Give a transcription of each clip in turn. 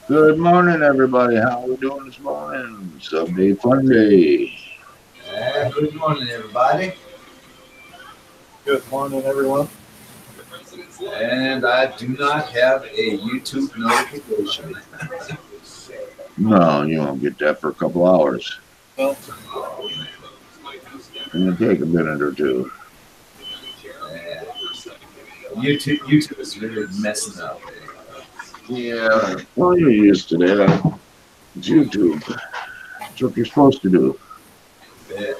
Good morning, everybody. How are we doing this morning? Sunday Funday. Good morning, everybody. Good morning, everyone. And I do not have a YouTube notification. No, you won't get that for a couple hours. Well, It'll take a minute or two. YouTube is really messing up. Yeah, well, you're used to that. It's YouTube. That's what you're supposed to do. Yeah.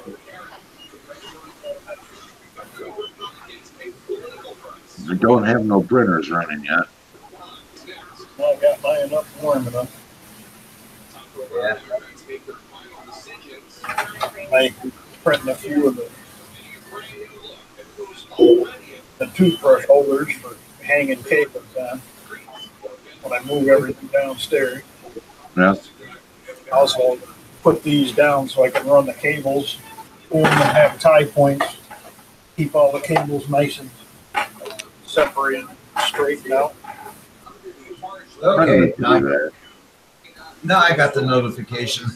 I don't have no printers running yet. I got mine up warm enough. Yeah. I printing a few of the toothbrush holders for hanging cables on when I move everything downstairs. Yeah. I also put these down so I can run the cables, pull them and have tie points, keep all the cables nice and separated, straightened out. Okay. Now I got the notification.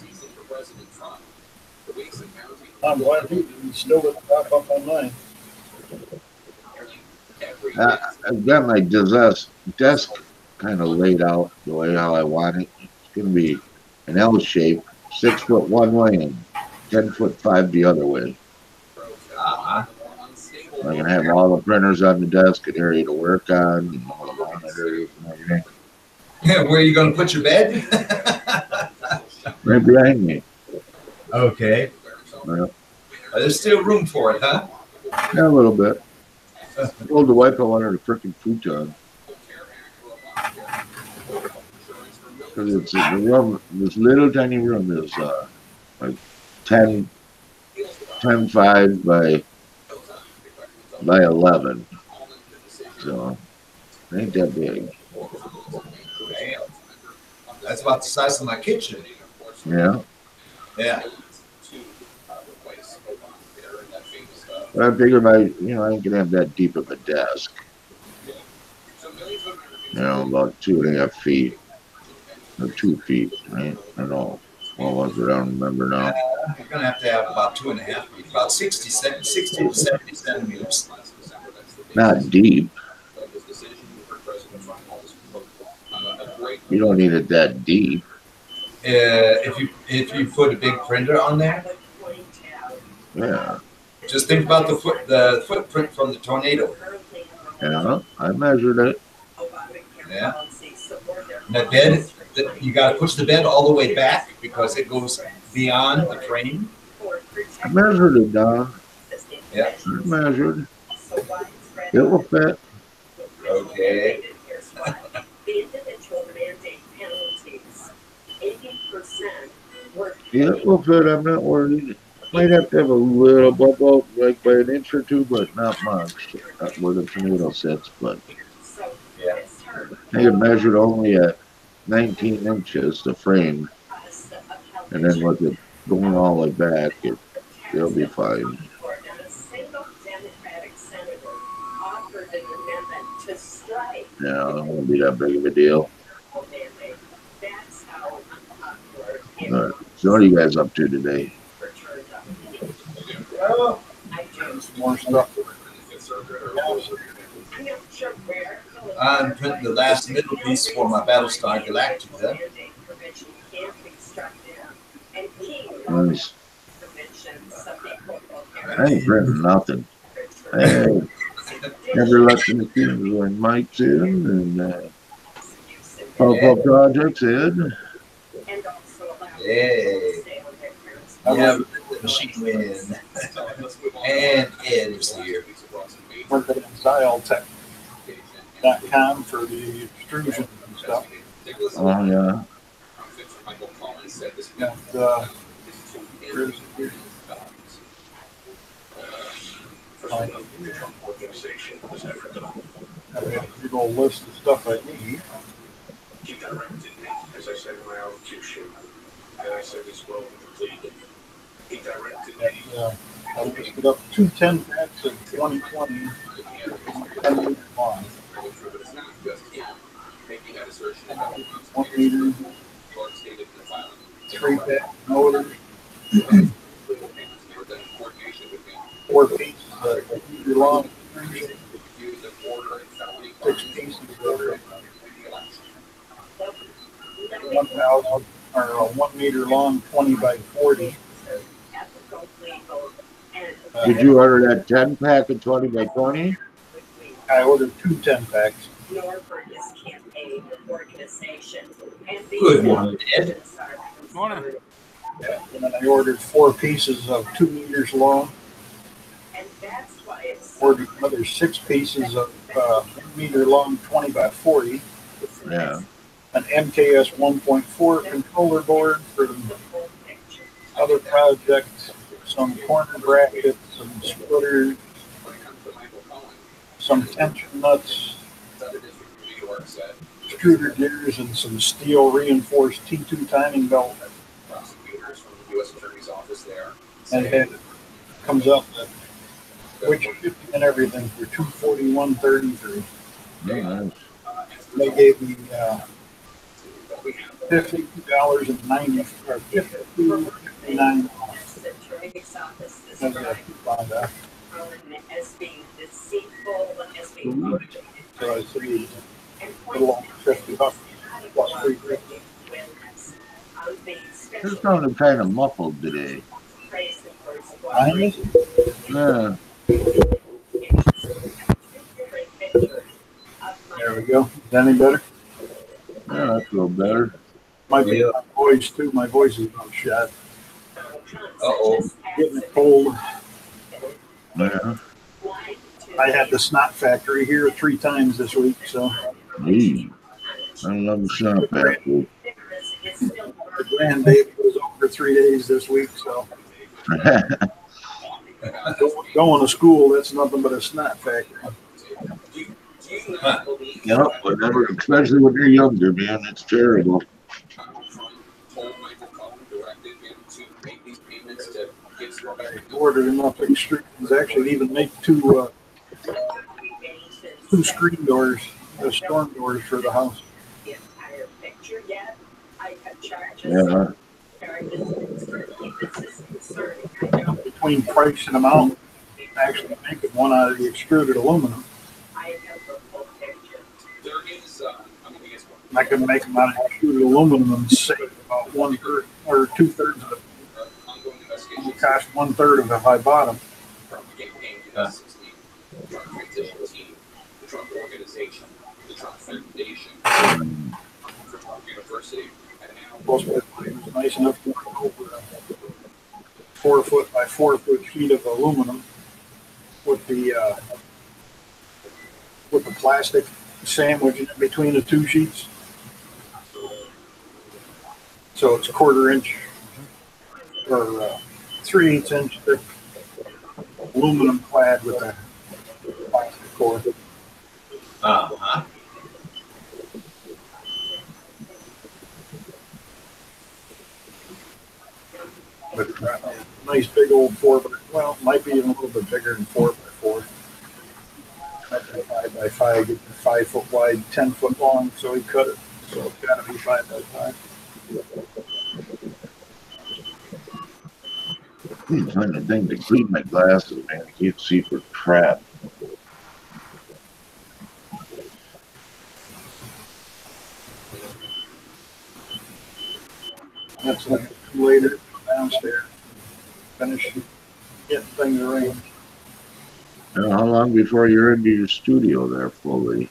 I'm glad he still didn't pop up on mine. I've got my desk kind of laid out the way how I want it. It's going to be an L shape, 6 foot one way and 10'5" the other way. Uh-huh. I'm going to have all the printers on the desk, an area to work on, and all the monitors and everything. Where are you going to put your bed? Right behind me. Okay. Yeah. There's still room for it, huh? Yeah, a little bit. I told the wife I wanted a freaking futon. Because it's the room, this little tiny room is like 10'5" by 11. So, it ain't that big. That's about the size of my kitchen. Yeah. Yeah. But I figured I ain't gonna have that deep of a desk. About 2.5 feet. Or 2 feet, right? I don't know. What was it? I don't remember now. You're going to have about 2.5 feet, about 60 to 70 centimeters. Not deep. You don't need it that deep. If you put a big printer on there, Yeah. just think about the footprint from the tornado. Yeah, I measured it. Yeah. And the bed, you got to push the bed all the way back because it goes beyond the frame. I measured it, Don. Yeah. I measured. It will fit. Okay. Yeah, it will fit. I'm not worried. Might have to have a little bump up, like by an inch or two, but not much. Not where the tornado sits, but Yeah. I had measured only at 19 inches, the frame. And then with it going all the way back, it'll be fine. Yeah, it won't be that big of a deal. But, so what are you guys up to today? More stuff. I'm printing the last middle piece for my Battlestar Galactica. Nice. I ain't printing nothing. Hey, never let the machines when Mike's in and pop-up projects in. Hey. Yeah, the machine went in. And Ed is here. Worked at styletech.com for the extrusion and stuff. Oh, yeah. And, I have a big old list of stuff I need. As I said in my allocution, and I said this well completed. He directed me. I listed up 2 10 packs of 2020 10 long. 1 meter, 3-pack motor, 4 pieces of meter long, 6 pieces of 1,000 or 1 meter long 20 by 40. Did you order that 10 pack of 20 by 20? I ordered 2 10-packs. Good morning, Ed. Morning. Yeah, and then I ordered 4 pieces of 2 meters long. Ordered another 6 pieces of 1 meter long 20 by 40. Yeah. An MKS 1.4 controller board for other projects, some corner brackets, some splitters, some tension nuts, extruder gears, and some steel reinforced T2 timing belt. And it comes up that which 50 and everything for $241.33. Nice. They gave me $52.90 or $52.59. So I saved a little over $50 plus $3.50. This sounded kind of muffled today. Behind me? Yeah. There we go. Is that any better? Yeah, that's a little better. Might be my voice too. My voice is not shot. Uh-oh. Getting it cold. Yeah. I had the snot factory here 3 times this week, so Gee. I love the snot factory. the grandbaby was over 3 days this week, so going to school, that's nothing but a snot factory. Yep, whenever, especially when you're younger, man, it's terrible. I ordered enough extrusions. Actually, even make 2 screen doors, the storm doors for the house. Yeah. Between price and amount, actually making one out of the extruded aluminum. I can make them out of extruded aluminum and save about 1/3 or 2/3 of it. It would cost 1/3 of it if I bought them. Most of it was nice enough to work over a 4-foot by 4-foot sheet of aluminum with the plastic sandwich in between the 2 sheets. So it's 1/4 inch or 3/8 inch thick aluminum clad with a plastic core. Uh-huh. But nice big old 4 by, well, might be even a little bit bigger than 4 by 4. 5 by 5, get 5 foot wide, 10 foot long, so he cut it. So it's got to be 5 by 5. I'm trying to think to clean my glasses, man. I can't see for crap. That's like later downstairs. Finish getting things arranged. Now, how long before you're into your studio there fully?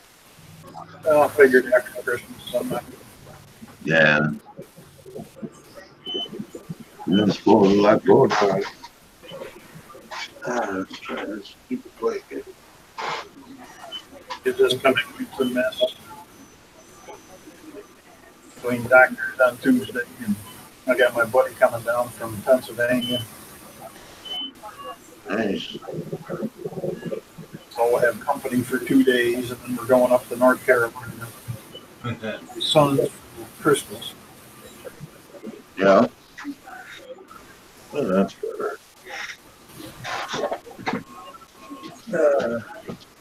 I figured after Christmas sometime. Yeah. You're supposed to let go of time. Let's try this. Keep it quick. It just kind of keeps a mess. Between doctors on Tuesday, and I got my buddy coming down from Pennsylvania. Nice. So we'll have company for 2 days, and then we're going up to North Carolina. My son's for Christmas. Yeah. Well, that's better.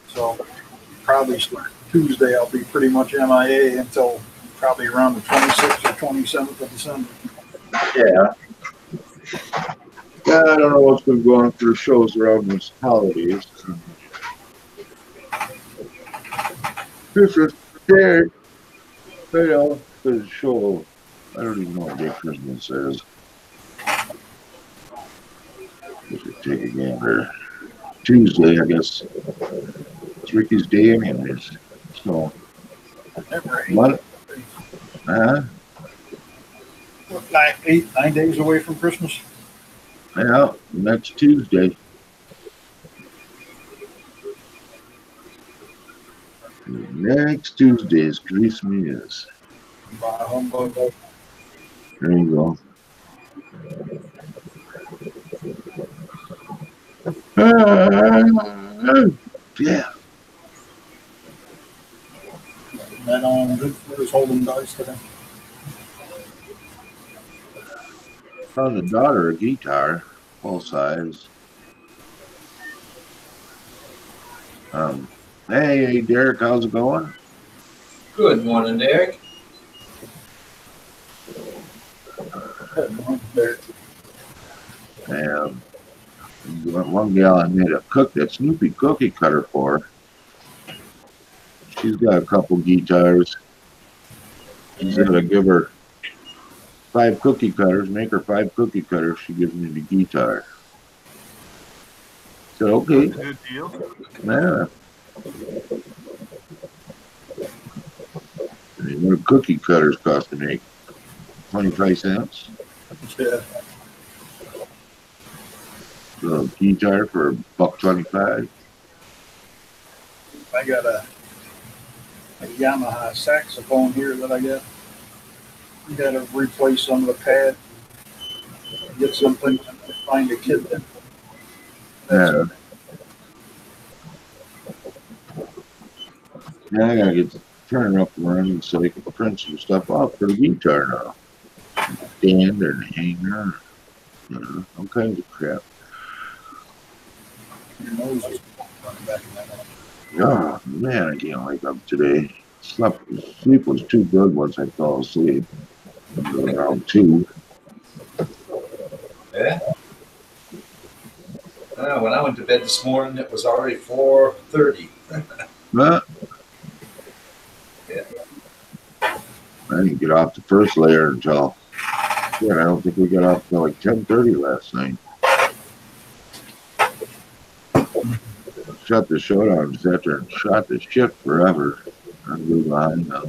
So probably start Tuesday, I'll be pretty much MIA until probably around the 26th or 27th of December. Yeah. Yeah, I don't know what's been going on for shows around these holidays. Christmas Day, you know, the show. I don't even know what day Christmas is. We should take a gander. Tuesday, I guess. It's Ricky's day anyways. So, what? Like 9 days away from Christmas. Yeah, next Tuesday. Next Tuesday is Christmas. There you go. Yeah. That on good for his holding dice today. Found the daughter a guitar, full size. Hey, Derek, how's it going? Good morning, Derek. And one gal I made a Snoopy cookie cutter for. She's got a couple guitars. He's gonna give her 5 cookie cutters, make her 5 cookie cutters. She gives me the guitar. So okay. Good deal. Yeah. I mean, what do cookie cutters cost to make? 25 cents. Yeah. So guitar for $1.25. I got a Yamaha saxophone here that I got. You got to replace some of the pad. Get something to find a kit then. Yeah. Yeah, I gotta get turn up and running so I can print some stuff off for the guitar now. Stand and hanger, you know, all kinds of crap. Your nose is running back in that one. Oh man, I can't wake up today. Sleep was too good once I fell asleep. Around 2. Yeah. When I went to bed this morning, it was already 4:30. But Yeah. I didn't get off the first layer until, yeah, I don't think we got off until like 10:30 last night. Shut the show down, sat there and shot the shit forever. I'm moving on now.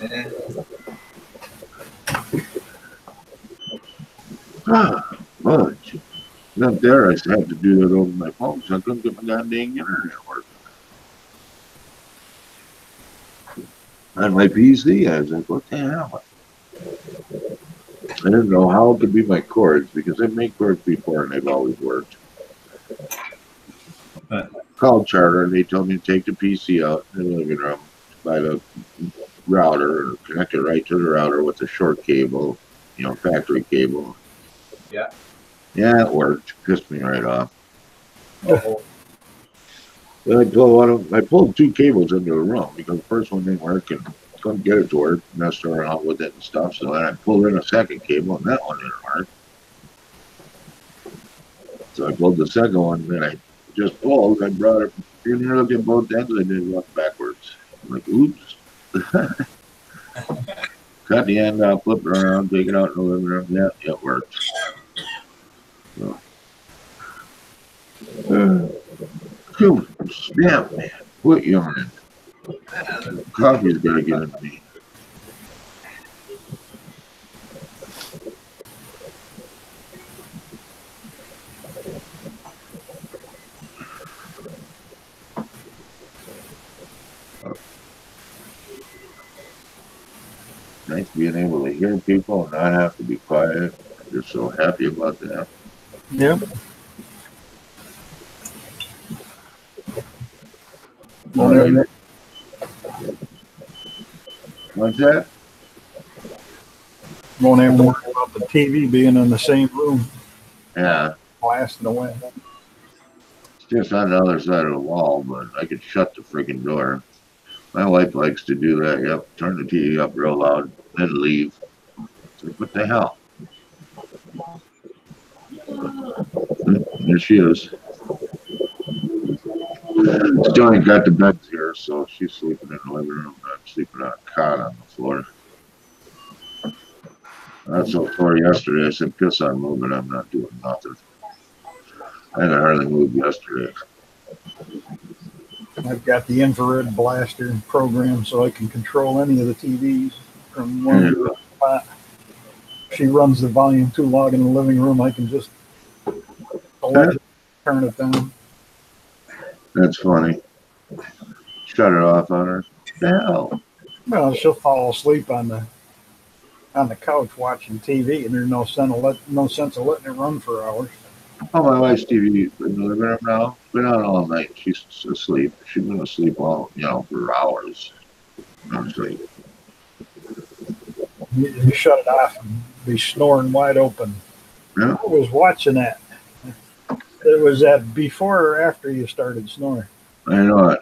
Yeah. Fudge. Up there, I had to do that over my phone because I couldn't get my goddamn internet working. On my PC, I was like, what the hell? I didn't know how it could be my cords because I made cords before and they've always worked. Called Charter and they told me to take the PC out in the living room by the router and connect it right to the router with a short cable, you know, factory cable. Yeah. Yeah, it worked. Pissed me right off. Oh. I pulled 2 cables into the room because the first one didn't work and couldn't get it to work. Messed around with it and stuff. So then I pulled in a second cable and that one didn't work. So I pulled the second one and then I just pulled. I brought it in here, look at both ends. I did walk backwards. I'm like, oops. Cut the end out, flip it around, take it out in the living room. Yeah, it worked. So. Snap, man. Quit yawning. Coffee's gonna get into me. Nice being able to hear people and not have to be quiet. I'm just so happy about that. Yep. What's that? Won't have to worry about the TV being in the same room, Yeah, blasting away. it's just on the other side of the wall, but I could shut the freaking door. My wife likes to do that. Yep, turn the TV up real loud, then leave. It's like, what the hell? There she is. Still ain't got the beds here, so she's sleeping in the living room. I'm sleeping on a cot on the floor. That's so sore yesterday. I said, piss on moving. I'm not doing nothing. I had to hardly move yesterday. I've got the infrared blaster program so I can control any of the TVs from one spot. She runs the volume too loud in the living room. I can just turn it down. That's funny. Shut it off on her. The hell? Well, she'll fall asleep on the couch watching TV, and there's no sense of letting it run for hours. Oh, my wife's TV in the living room now. Been on all night. She's asleep. She's been asleep all, for hours. Honestly. You shut it off and be snoring wide open. Yeah. I was watching that. It was that before or after you started snoring. I know it.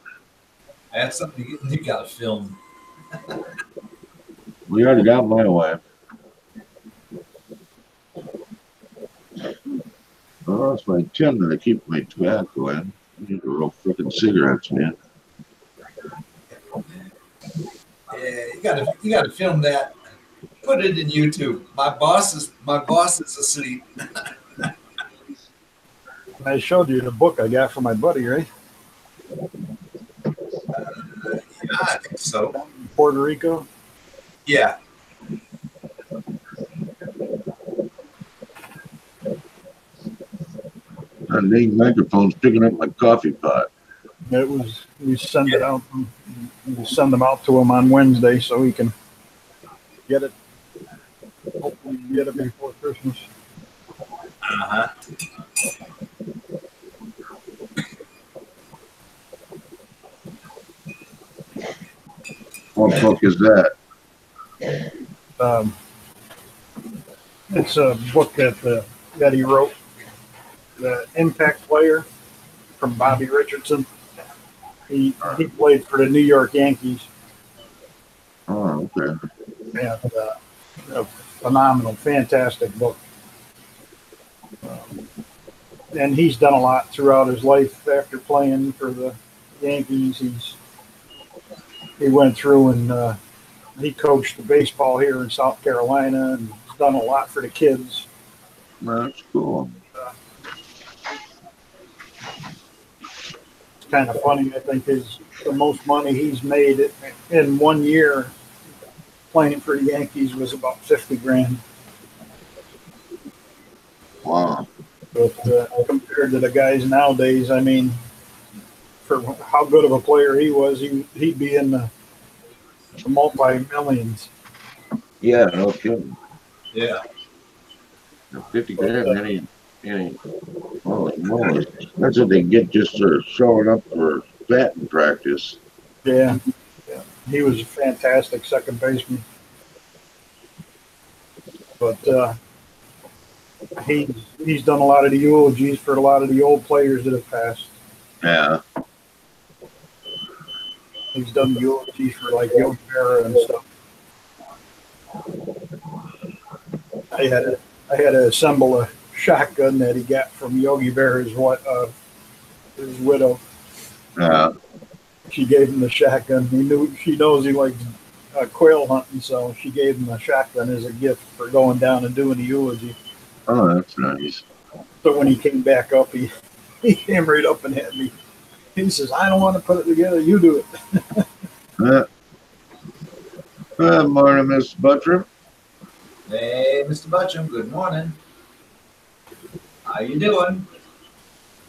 That's something you got to film. We already got my wife. Oh, that's my tin that I keep my tobacco in. I need to roll frickin' cigarettes, man. Yeah, you got to film that. Put it in YouTube. My boss is asleep. I showed you the book I got from my buddy, right? Yeah, I think so. In Puerto Rico. Yeah. That dang microphone's picking up my coffee pot. We send it out. We send them out to him on Wednesday so he can get it. Hopefully, get it before Christmas. Uh-huh. What book is that? It's a book that he wrote, The Impact Player from Bobby Richardson. He played for the New York Yankees. Oh, okay. And a phenomenal, fantastic book. And he's done a lot throughout his life after playing for the Yankees. He went through and he coached the baseball here in South Carolina and done a lot for the kids. That's cool. It's kind of funny. I think the most money he's made in 1 year playing for the Yankees was about 50 grand. Wow. But compared to the guys nowadays, I mean, for how good of a player he was, he'd be in the multi-millions. Yeah, no kidding. Yeah. 50 grand, any holy moly. That's what they get just for showing up for batting practice. Yeah. He was a fantastic second baseman. But he's done a lot of the eulogies for a lot of the old players that have passed. Yeah. He's done eulogies for like Yogi Berra and stuff. I had to assemble a shotgun that he got from Yogi Berra's his widow. Yeah. She gave him the shotgun. She knows he likes quail hunting, so she gave him a shotgun as a gift for going down and doing the eulogy. Oh, that's nice. So when he came back up, he came right up and had me. He says, "I don't want to put it together. You do it." Good morning, Mr. Buttram. Hey, Mr. Butchum, good morning. How you doing?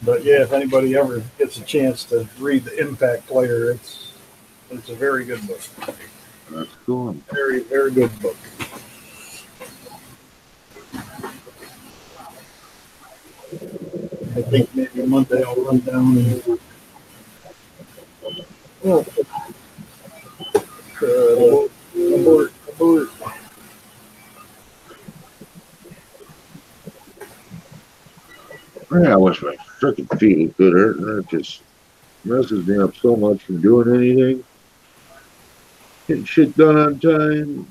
But yeah, if anybody ever gets a chance to read The Impact Player, it's a very good book. That's cool. Very, very good book. I think maybe Monday I'll run down and abort. Yeah, I wish my freaking feet was good hurting. It just messes me up so much from doing anything. Get shit done on time.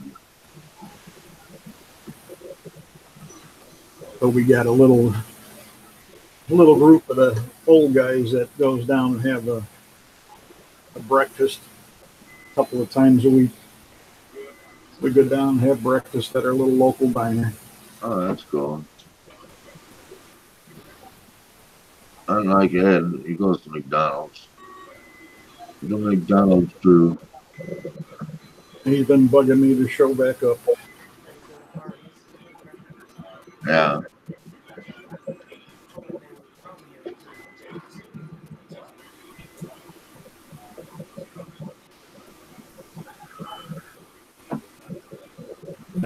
So we got a little group of the old guys that goes down and have a breakfast a couple of times a week. We go down and have breakfast at our little local diner. Oh, that's cool. Unlike Ed, he goes to McDonald's. The McDonald's too. He's been bugging me to show back up. Yeah.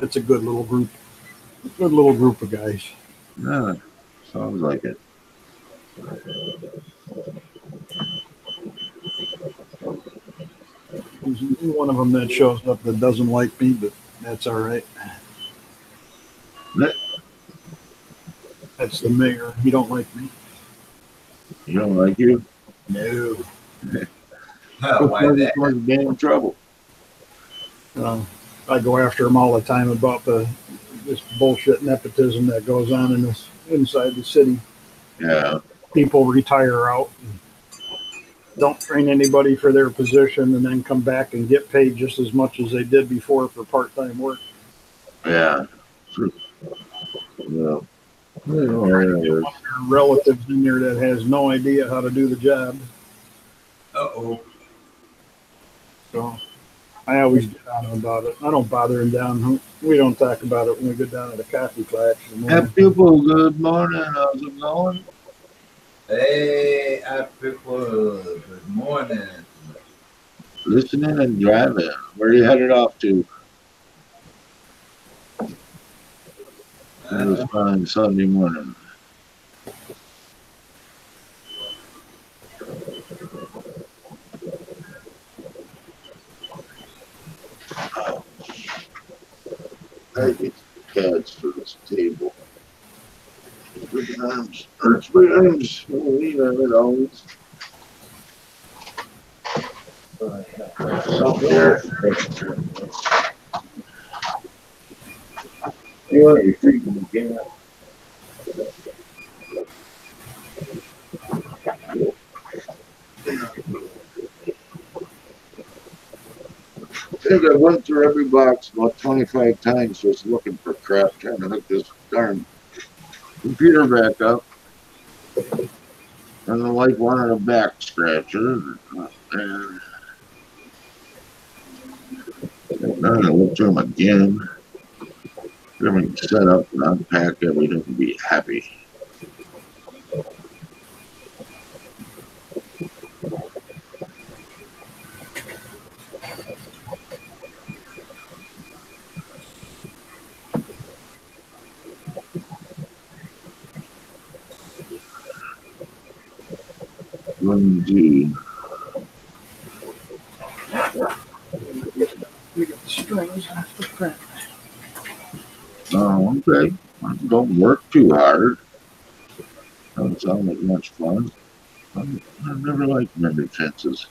It's a good little group. Good little group of guys. Yeah. Sounds like it. There's one of them that shows up that doesn't like me, but that's all right. That's the mayor. He don't like me. You don't like you? No. Why that? Damn trouble. I go after him all the time about this bullshit nepotism that goes on in this inside the city. Yeah. People retire out and don't train anybody for their position and then come back and get paid just as much as they did before for part-time work. Yeah. True. Yeah. Relatives in there that has no idea how to do the job. Uh-oh. So I always get on him about it. I don't bother him down. We don't talk about it when we go down to the coffee class. Hey, people, good morning. How's it going? Hey, people, good morning. Listening and driving. Where are you headed off to? It was fine Sunday morning. I get cats for this table. Big arms. Hurts my arms. Lean on it always. Up there. You want your freaking game? I think I went through every box about 25 times just looking for crap, trying to hook this darn computer back up. And the wife wanted a back scratcher. And I went through them again. Everything set up and unpack everything and be happy. Indeed. We got the strings off the print. Oh, okay. Don't work too hard. Doesn't sound like much fun. I've never liked memory fences.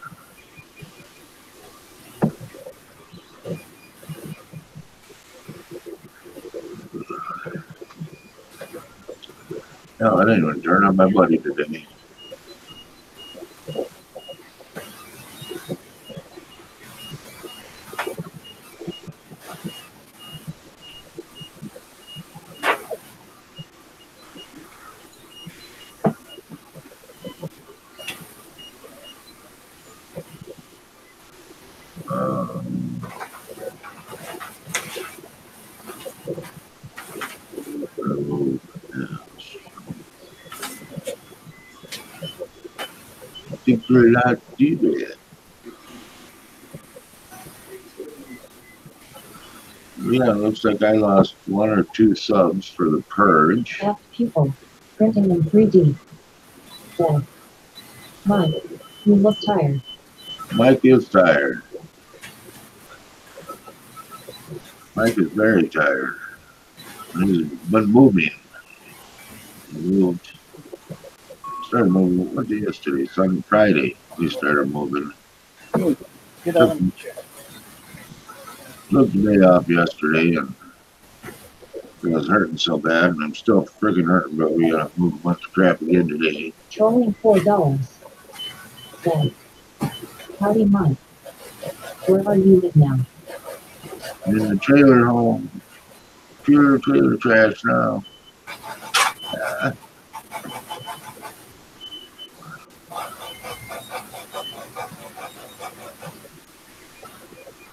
No, I didn't even turn on my buddy today. Yeah, it looks like I lost 1 or 2 subs for the Purge. F pupil. Printing in 3D. Yeah. Mike, you look tired. Mike is tired. Mike is very tired. He's been moving. He moved. Started moving. What day yesterday? Sunday, Friday. We started moving. Get on the chat. Took the day off yesterday and it was hurting so bad, and I'm still freaking hurting, but we gotta move a bunch of crap again today. Trolling $4. Said, howdy Mike. Where are you live now? I'm in the trailer home. Pure trailer trash now.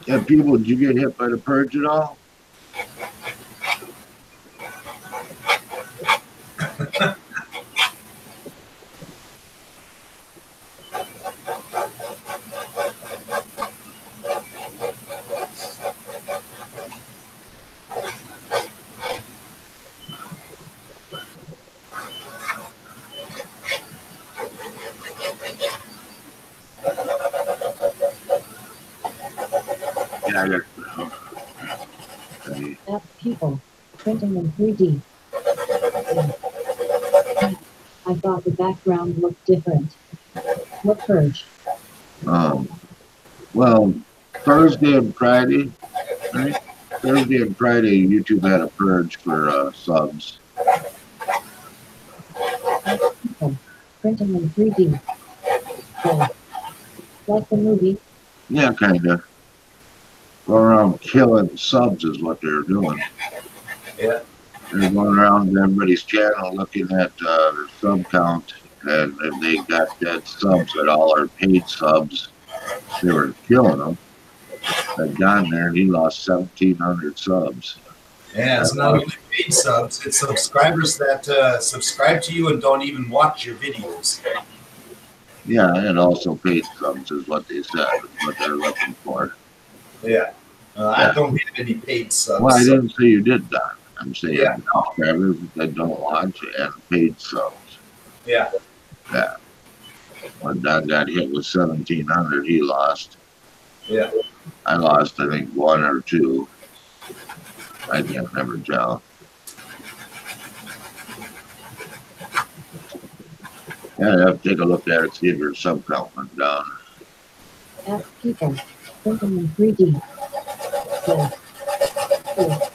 Yeah, people, did you get hit by the purge at all? Yeah, I got App people. Printing in 3D. Said, I thought the background looked different. What purge? well, Thursday and Friday, right? Thursday and Friday, YouTube had a purge for subs. App people. Printing in 3D. Said, like the movie? Yeah, kinda. Go around killing subs is what they're doing. Yeah. They're going around everybody's channel looking at their sub count, and if they got dead subs at all our paid subs, they were killing them. That John there, he lost 1,700 subs. Yeah, it's not only paid subs, it's subscribers that subscribe to you and don't even watch your videos. Yeah, and also paid subs is what they said, what they're looking for. Yeah. I don't have any paid subs. Well, I didn't say you did that. I'm saying Yeah. subscribers that don't watch and paid subs. Yeah. Yeah. When Don got hit with 1,700, he lost. Yeah. I lost, I think, 1 or 2. I can't remember tell. Yeah, I have to take a look at it, see if your sub count went down. App people. Printing in 3D. Said, oh,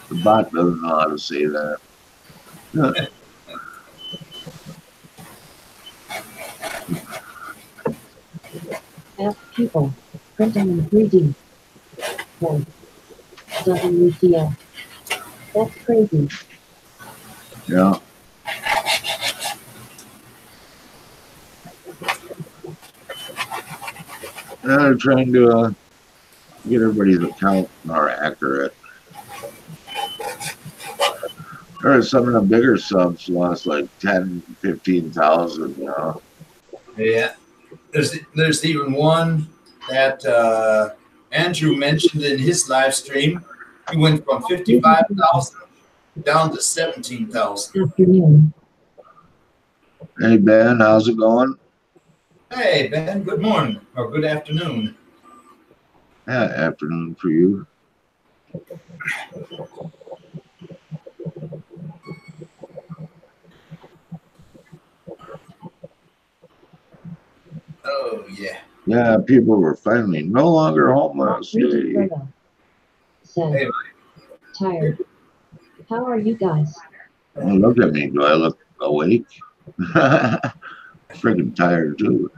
The bot doesn't know how to say that. app people. Printing in 3D. Said, WTF. That's crazy. Yeah. They're trying to get everybody's account more accurate. There are some of the bigger subs lost like 10, 15,000, you know. Yeah. There's even one that Andrew mentioned in his live stream. He went from 55,000 down to 17,000. Afternoon. Hey Ben, how's it going? Hey, Ben, good morning or good afternoon. Yeah, afternoon for you. Oh, yeah. Yeah, people were finally no longer homeless. Reading Yay. photo. Said, Hey, tired. How are you guys? Oh, look at me. Do I look awake? Freaking tired too.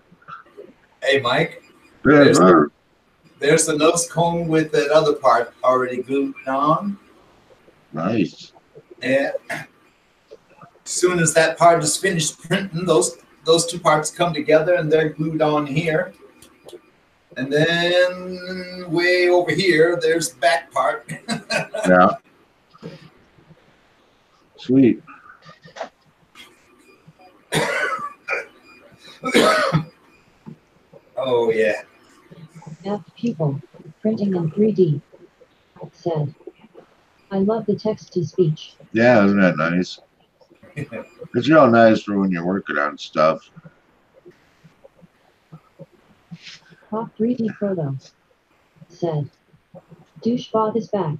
hey, Mike, Yeah, sir. there's the nose cone with that other part already glued on. Nice. And as soon as that part is finished printing, those two parts come together and they're glued on here. And then way over here, there's the back part. Yeah. Sweet. Oh, yeah. App people. Printing in 3D. Said, I love the text-to-speech. Yeah, isn't that nice? It's real nice for when you're working on stuff. Pop 3D photo. Said, douchebag is back.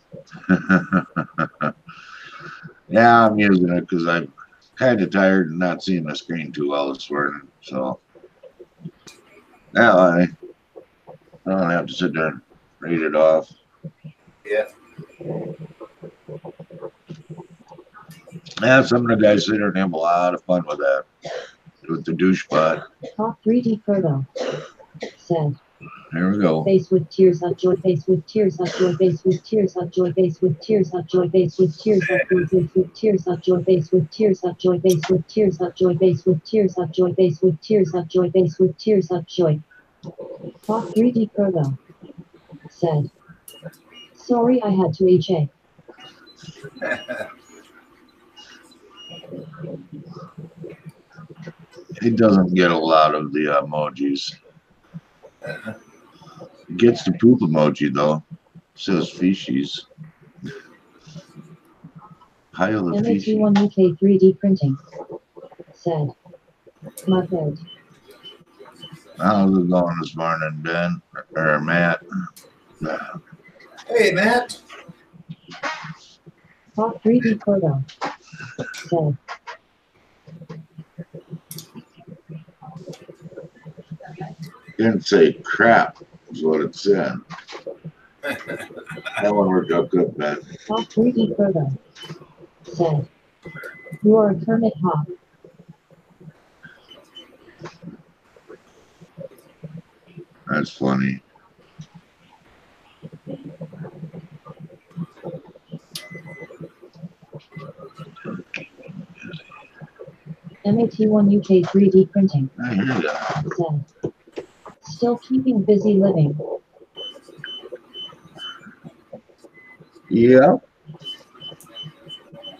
Yeah, I'm using it because I'm kind of tired and not seeing the screen too well this morning. So Now I don't have to sit there and read it off. Yeah. Yeah, some of the guys sit there and have a lot of fun with that. With the douche bot. Top 3D photo. Said. Here we go. Face with tears of joy, face with tears of joy, face with tears of joy, face with tears of joy, face with tears of joy, face with tears of joy, face with tears of joy, face with tears of joy, face with tears of joy, face with tears of joy, face with tears of joy. Top 3D photo. Said. Sorry I had to HA. It doesn't get a lot of the emojis. It gets the poop emoji though. It says feces. Pile of feces. MAT1 UK 3D printing. Said. My bad. How's it going this morning, Ben? Or Matt? Hey, Matt. Top 3D photo. Said. Didn't say crap, is what it said. That one worked out good, Ben. Top 3D photo. Said. You are a Kermit Hop. That's funny. MAT1 UK 3D printing. I hear that. Said. Still keeping busy living. Yeah.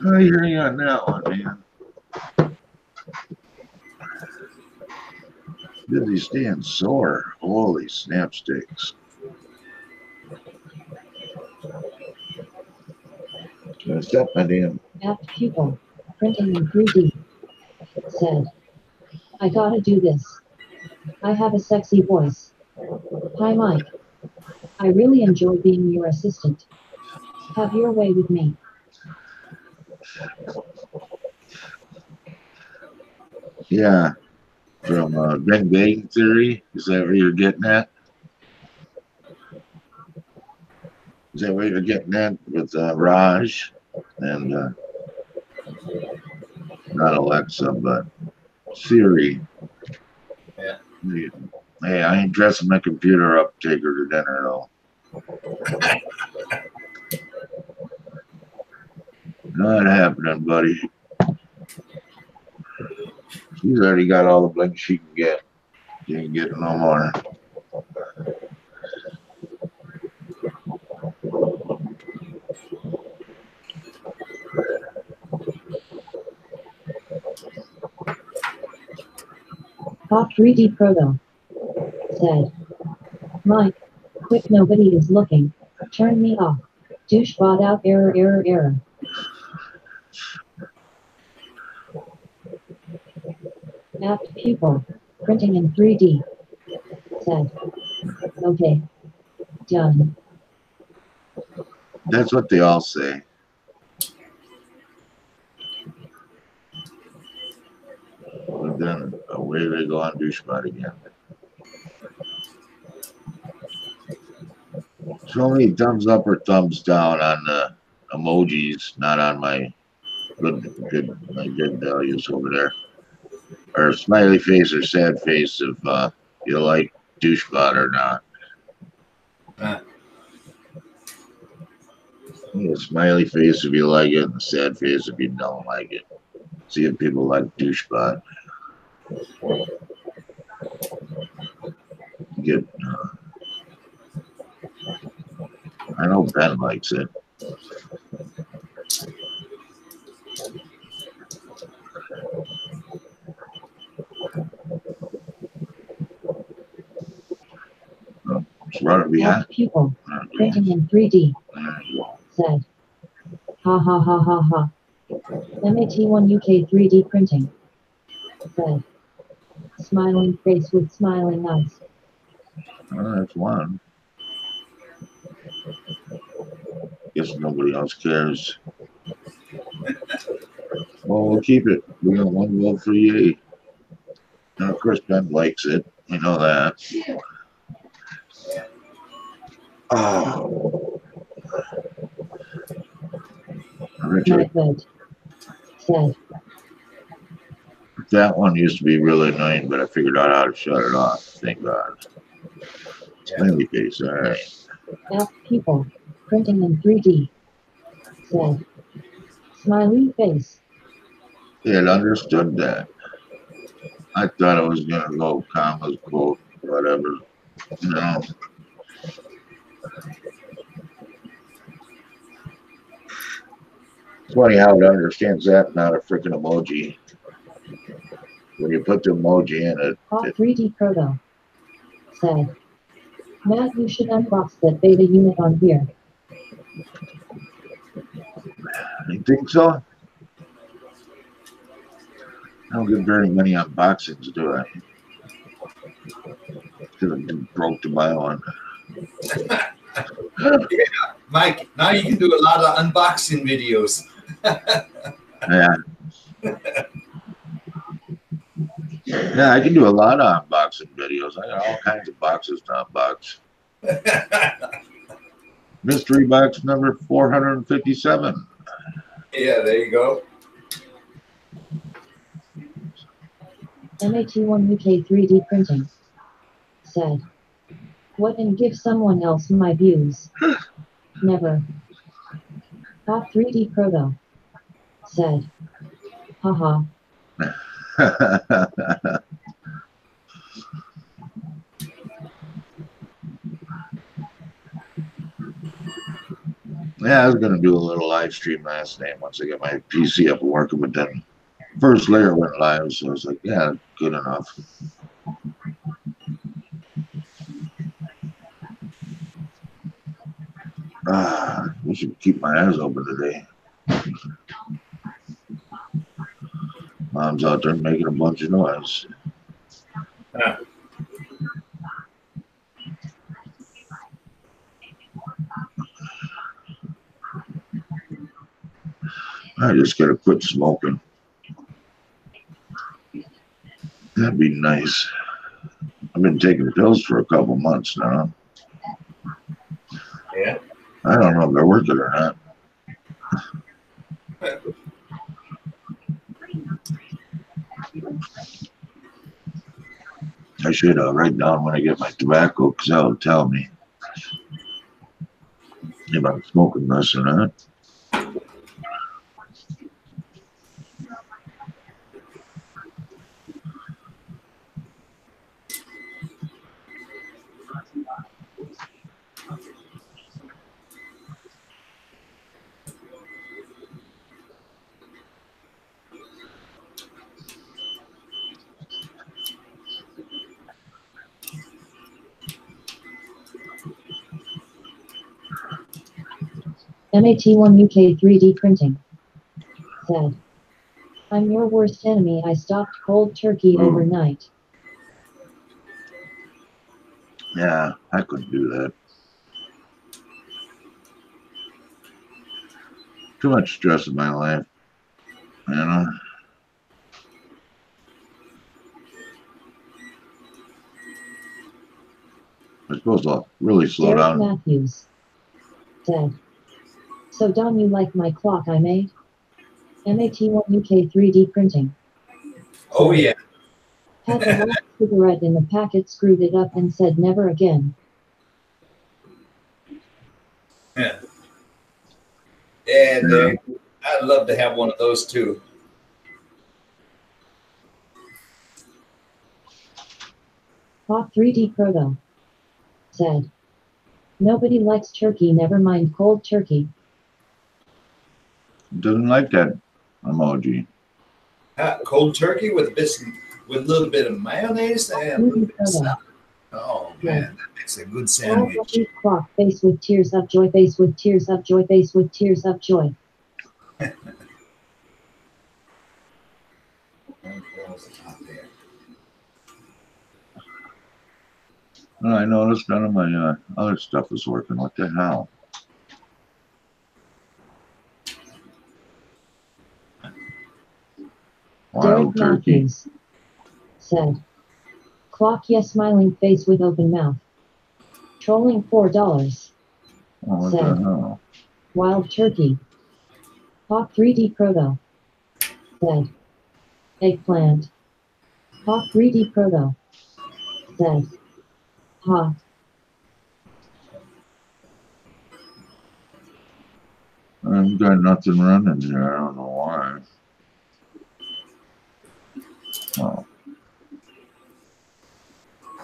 I hear you on that one, man. Busy staying sore. Holy snapsticks. I set my damn. Apt pupil. Printing in 3D. Said. I gotta do this. I have a sexy voice. Hi Mike. I really enjoy being your assistant. Have your way with me. Yeah. From Big Bang Theory. Is that where you're getting at? Is that where you're getting at with Raj and not Alexa, but Siri? Yeah. Hey, I ain't dressing my computer up to take her to dinner though. Not happening, buddy. She's already got all the bling she can get. She ain't getting no more. Top 3D Proto. Said. Mike. Quick, nobody is looking. Turn me off. Douche bot out. Error, error, error. Apt pupil. Printing in 3D. Said. Okay. Done. That's what they all say. But then away they go on douchebot again. Show me thumbs up or thumbs down on the emojis, not on my good values over there. Or smiley face or sad face if you like douchebot or not. Yeah, smiley face if you like it, and sad face if you don't like it. See if people like douchebot. Get. I know Ben likes it. Just run it behind. Apt pupil. Printing in 3D. Said. Ha ha ha ha ha. MAT1 UK 3D printing. Said. Smiling face with smiling eyes. Well, that's one. Guess nobody else cares. Well, we'll keep it. We got one vote for yay. And of course, Ben likes it. You know that. Oh. Richard, Nightbird said, that one used to be really annoying, but I figured out how to shut it off. Thank God. Smiley face, all right. F people printing in 3D said, smiley face. It understood that. I thought I was gonna go commas, quote, whatever. You know. It's funny how it understands that, not a freaking emoji. When you put the emoji in it, Pop 3D Proto said, Matt, you should unbox that beta unit on here. you think so? I don't get very many unboxings, do I? Because I broke to buy one. Yeah, Mike, now you can do a lot of unboxing videos. Yeah. Yeah, I can do a lot of unboxing videos. I got all kinds of boxes to unbox. Mystery box number 457. Yeah, there you go. MAT1 UK 3D printing said, what and give someone else my views? Never. Pop 3D Proto said, haha. Yeah, I was going to do a little live stream last night once I got my PC up and working, but then first layer went live, so I was like, yeah, good enough. I should keep my eyes open today. Mom's out there making a bunch of noise. I just gotta quit smoking. That'd be nice. I've been taking pills for a couple months now. Yeah. I don't know if they're working or not. I should write down when I get my tobacco, because that'll tell me if I'm smoking this or not. MAT1 UK 3D printing said, I'm your worst enemy. I stopped cold turkey overnight. Yeah, I couldn't do that. Too much stress in my life, you know. I'm supposed to really slow Derek down. Matthews said, so Don, you like my clock I made? MAT1 UK 3D printing. Oh, yeah. Had the last cigarette in the packet, screwed it up, and said never again. Yeah. And I'd love to have one of those too. Pop 3D Proto said, nobody likes turkey, never mind cold turkey. Doesn't like that emoji. Cold turkey with a little bit of mayonnaise and a little bit of salad. Oh man, that makes a good sandwich. Clock face with tears of joy, face with tears of joy, face with tears of joy. I noticed none of my other stuff is working. What the hell? Derek Matthews said, Clock yes smiling face with open mouth. Trolling $4. Oh, what the Said. hell? Wild turkey. Hawk 3D proto. Said. Eggplant. Hawk 3D proto. Said. Ha. I've got nothing running here. I don't know why. Oh.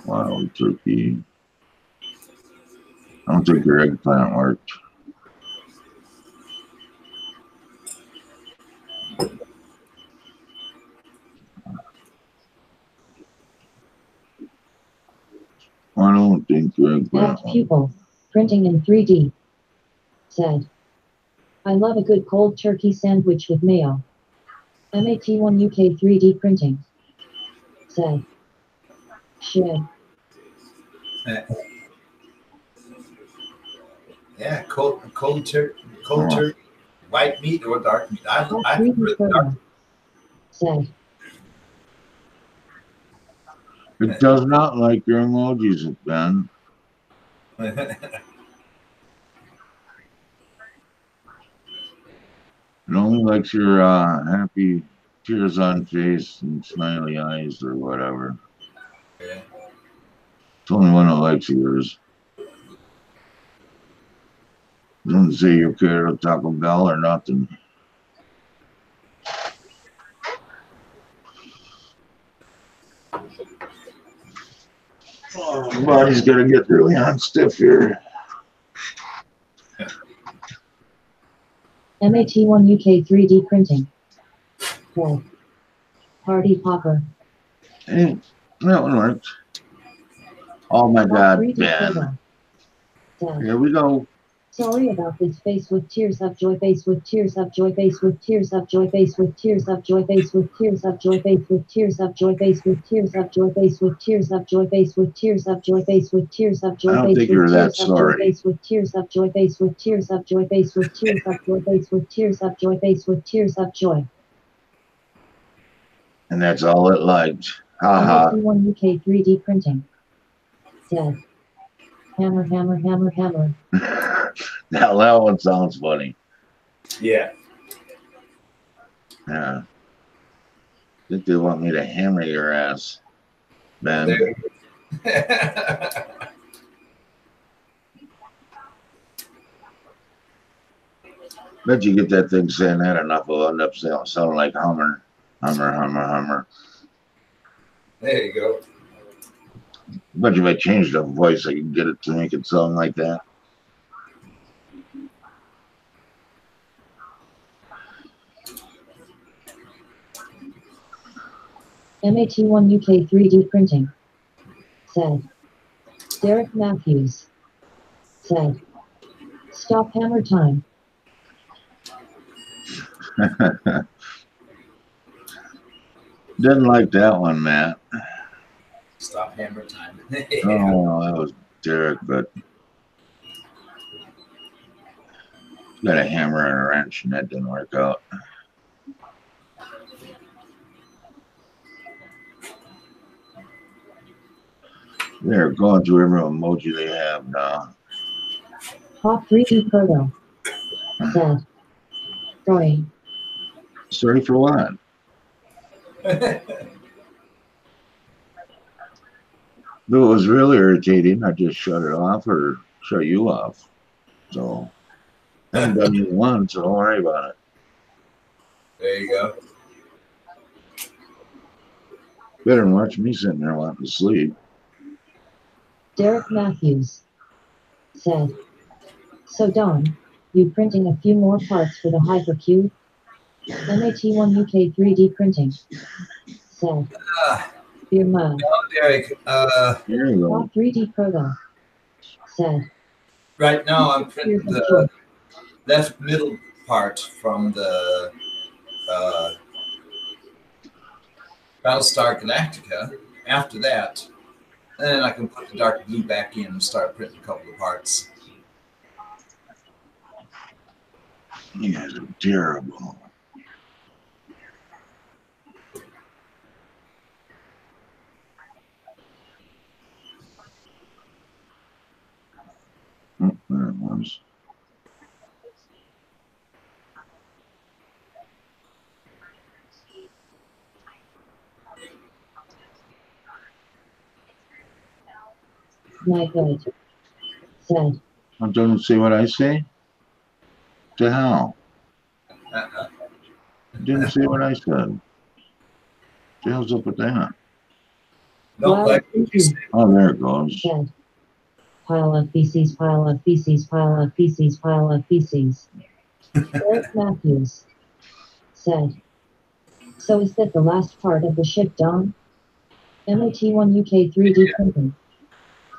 Wild turkey. I don't think your eggplant worked. I don't think your eggplant Add worked. pupil. Printing in 3D. Said. I love a good cold turkey sandwich with mayo. MAT1 UK 3D printing. Said. Shit. Yeah, cold turkey, white meat or dark meat. I Hawk prefer 3D the dark. proto. Said. It does not like your emojis, Ben. It only likes your happy tears on face and smiley eyes or whatever. Yeah. It's the only one that likes yours. Doesn't say you care to Taco Bell or nothing. Oh, my body's gonna get really hot stiff here. MAT1 UK 3D printing. Said. Party popper. Hey, that one worked. Oh my Hawk God, 3D Ben. proto. Said. Here we go. Sorry about this face with tears of joy, face with tears of joy, face with tears of joy, face with tears of joy, face with tears of joy, face with tears of joy, face with tears of joy, face with tears of joy, face with tears of joy, face with tears of joy, I don't face think with you're that tears of joy, sorry. face with tears of joy, face with tears of joy, face with tears of joy, face with tears of joy, face with tears of joy. And that's all it liked. Haha. MAT1 UK 3D printing. Said. Hammer, hammer, hammer, hammer. Now that one sounds funny. Yeah. Yeah. I think they want me to hammer your ass, Ben. Bet you get that thing saying that enough, it'll end up sounding like Hummer. Hummer, Hummer, Hummer. There you go. Bet you if I change the voice, I can get it to make it sound like that. MAT1 UK 3D printing. Said. Derek Matthews. Said. Stop hammer time. Didn't like that one, Matt. Stop hammer time. Oh, that was Derek, but got a hammer and a wrench, and that didn't work out. They're going through every emoji they have now. Hawk 3D proto. Said. Sorry. Sorry for what? If it was really irritating, I'd just shut it off or shut you off. So, I haven't done it once, so don't worry about it. There you go. Better than watch me sitting there wanting to sleep. Derek Matthews. Said. So Don, you printing a few more parts for the Hypercube? MAT1 UK 3D printing. Said. Beer mug. No, Derek. Here you go. Hawk 3D proto. Said. Right now I'm printing the left middle part from the Battlestar Galactica. After that, then I can put the dark blue back in and start printing a couple of parts. You guys are terrible. goes. My good. Said. I don't see what I say. To hell. Didn't see what I said. The hell's up with that? Don't Well, like what you say. Oh, there it goes. Said. Pile of feces, pile of feces, pile of feces, pile of feces. Eric Matthews. Said. So is that the last part of the ship done? MOT1 UK 3D printing.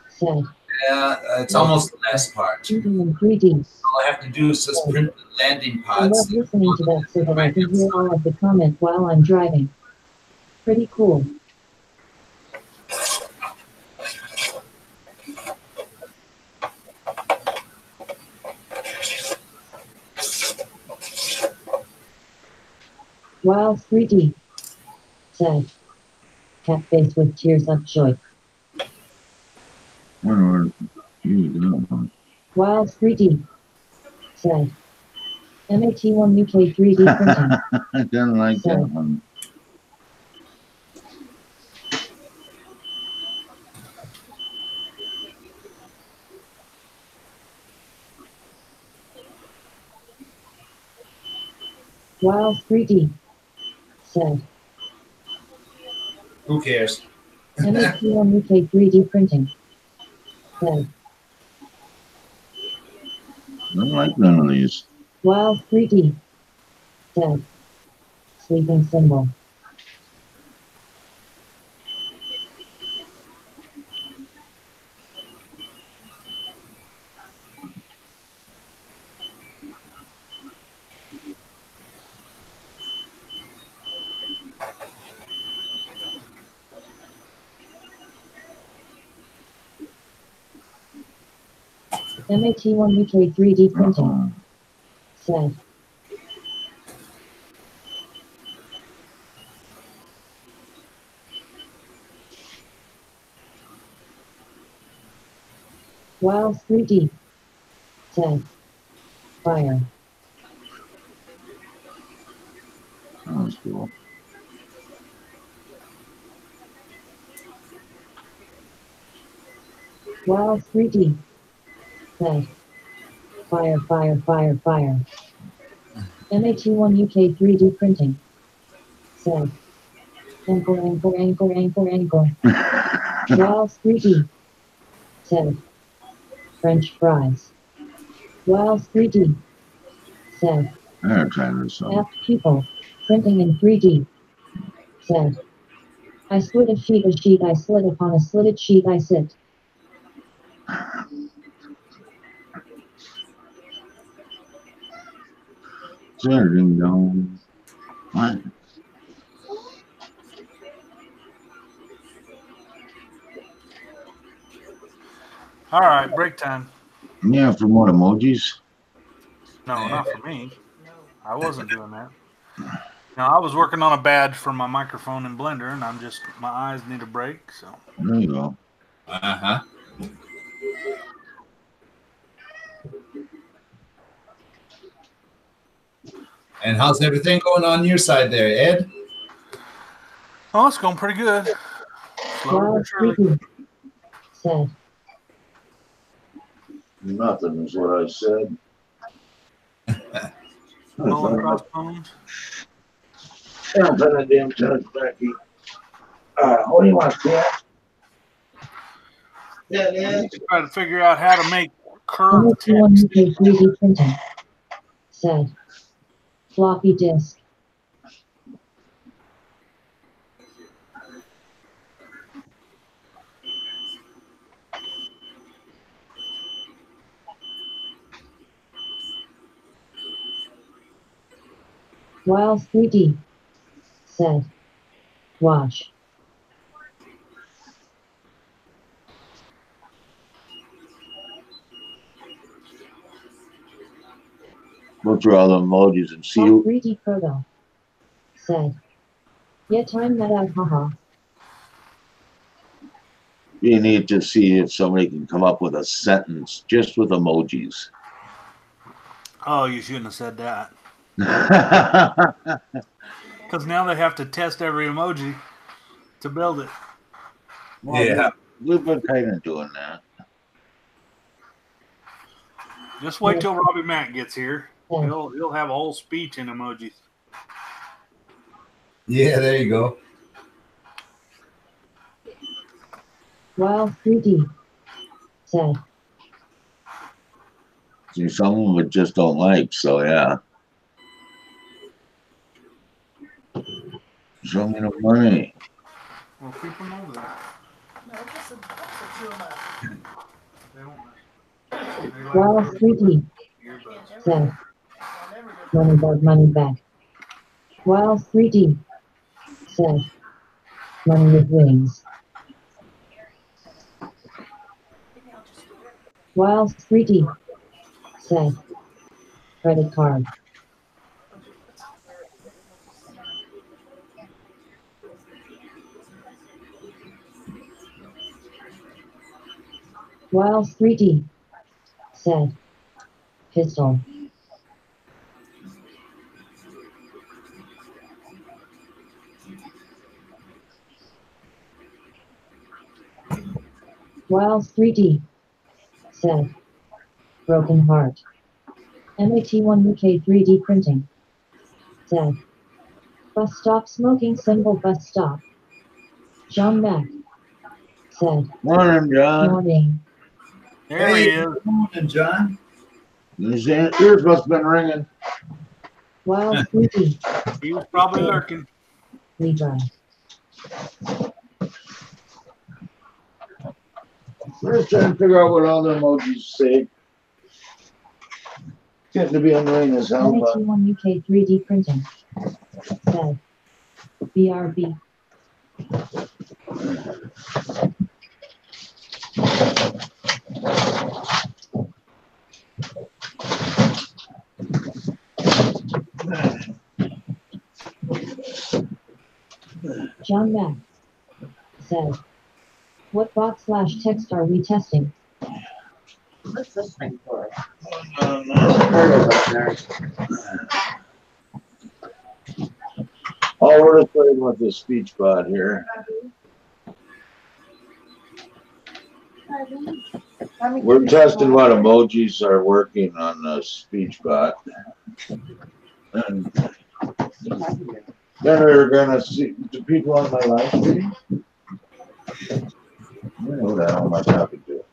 Said. Yeah, it's almost the last part. Printing in 3D. All I have to do is just print the landing I love pods. listening to that so that I can hear all of the comment while I'm driving. Pretty cool. Wow, 3D. Said. Cat face with tears of joy. Where you go? Wow, 3D. Said. MAT1 UK 3D printing. I didn't like that one. Wow, 3D. Said. Who cares? MAT1 UK 3D printing. Said. I don't like none of these. Wow, 3D. Said. Sleeping symbol. MAT1 UK 3D printing. Said. Wow, 3D. Said. Fire. That was cool. Wow, 3D. Said. Fire, fire, fire, fire. MAT1 UK 3D printing. Said. Anchor, anchor, anchor, anchor, anchor. Wow, 3D. Said. French fries. Wow, 3D. Said. I gotta try this one. Apt people. Printing in 3D. Said. I slit a sheet, I slit upon a slitted sheet, I sit. Ding dong. What? All right, break time. Yeah, for more emojis. No, not for me. I wasn't doing that. Now, I was working on a badge for my microphone in Blender, and my eyes need a break, so. There you go. Uh-huh. And how's everything going on your side there, Ed? Oh, it's going pretty good. Slowly Wow, but surely. 3D. Said. Nothing is what I said. Rolling crossbones. Yeah, I'm trying to damn tennis Becky. What do you want, Cat? Yeah, yeah. Try to figure out how to make curved text. MAT1 UK 3D printing. Said. Floppy disk. Wow, 3D. Said. Watch. Go through all the emojis and see Wow, who. 3D Proto. Said. Yeah, time that out, haha. You need to see if somebody can come up with a sentence just with emojis. Oh, you shouldn't have said that. Yeah, Because now they have to test every emoji to build it. Yeah. we've been kind of doing that. Just wait till Robbie Mack gets here. Yeah. He'll have a whole speech in emojis. Yeah, there you go. While 3D said, See, some of them we just don't like, so yeah. Show me the money. Well, keep them over there. They won't miss. They like while their 3D earbuds. said, money bag, money back. While 3D said, money with wings. While 3D said, credit card. While 3D said, pistol. While 3D said, broken heart. MAT1 UK 3D printing said, bus stop smoking symbol bus stop. John Mack said, Morning, John. morning. There he is. Good morning, John. His ears must have been ringing. While 3D He was probably lurking. Libra. We're just trying to figure out what all the emojis say. Getting to be annoying as hell, but MAT1 UK 3D printing said, BRB. John Mack said, what bot/text are we testing? What's this thing for? oh, we're just playing with the speech bot here. We're testing what emojis are working on the speech bot. And then we're gonna see the people on my live stream. You know that I'm not talking to.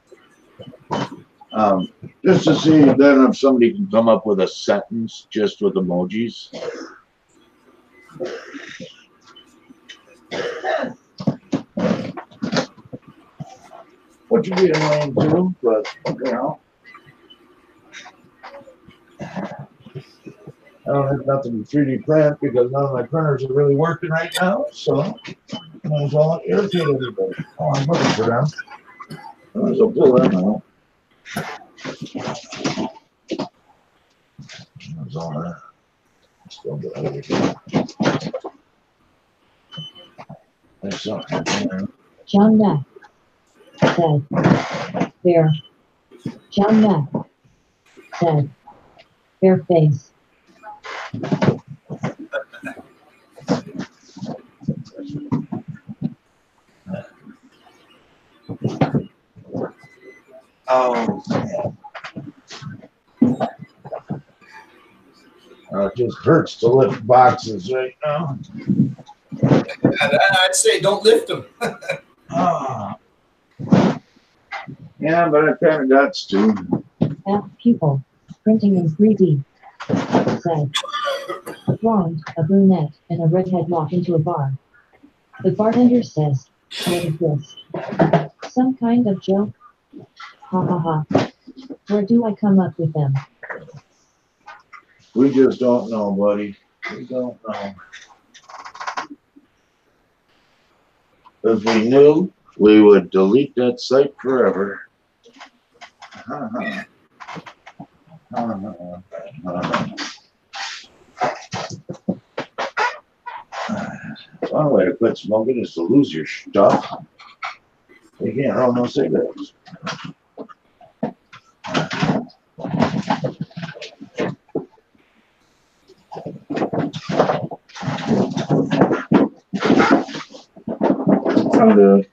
Just to see then if somebody can come up with a sentence just with emojis. Which would be annoying too, but you know. I don't have nothing to 3D print because none of my printers are really working right now, so might as well irritate everybody. Oh, I'm looking for them. Might as well pull them out. That's all right. Still good. There's something in there. John Mack said, there. John Mack said, bare face. Oh, it just hurts to lift boxes right now. I'd say don't lift them. Oh. Yeah, but I kind of got to. At pupil, printing in 3D, said, a blonde, a brunette, and a redhead walk into a bar. The bartender says, what is this? Some kind of joke? Ha ha ha. Where do I come up with them? We just don't know, buddy. We don't know. If we knew, we would delete that site forever. One way to quit smoking is to lose your stuff. You can't roll no cigarettes. I'm good.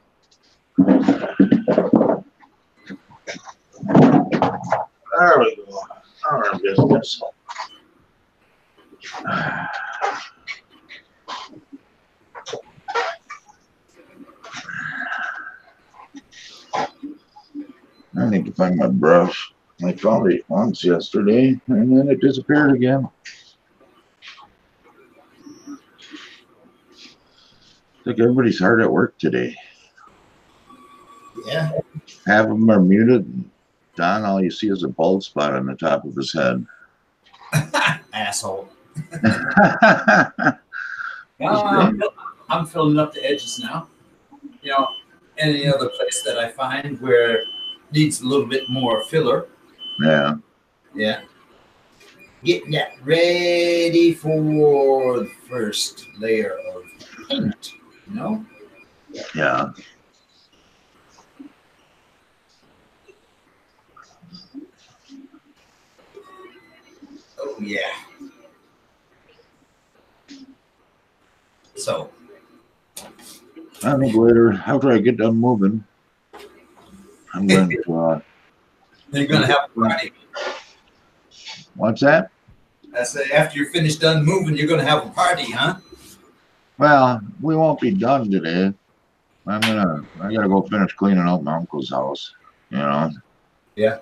There we go. Our business. I need to find my brush. I found it once yesterday, and then it disappeared again. It's like everybody's hard at work today. Yeah. Half of them are muted. And Don, all you see is a bald spot on the top of his head. Asshole. Yeah. I'm filling up the edges now. You know, any other place that I find where it needs a little bit more filler. Yeah. Yeah. Getting that ready for the first layer of paint, you know? Yeah. Oh, yeah. So, I think later, after I get done moving, I'm going to. you're going to have a party. What's that? I say, after you're finished done moving, you're going to have a party, huh? Well, we won't be done today. I gotta go finish cleaning out my uncle's house, you know. Yeah.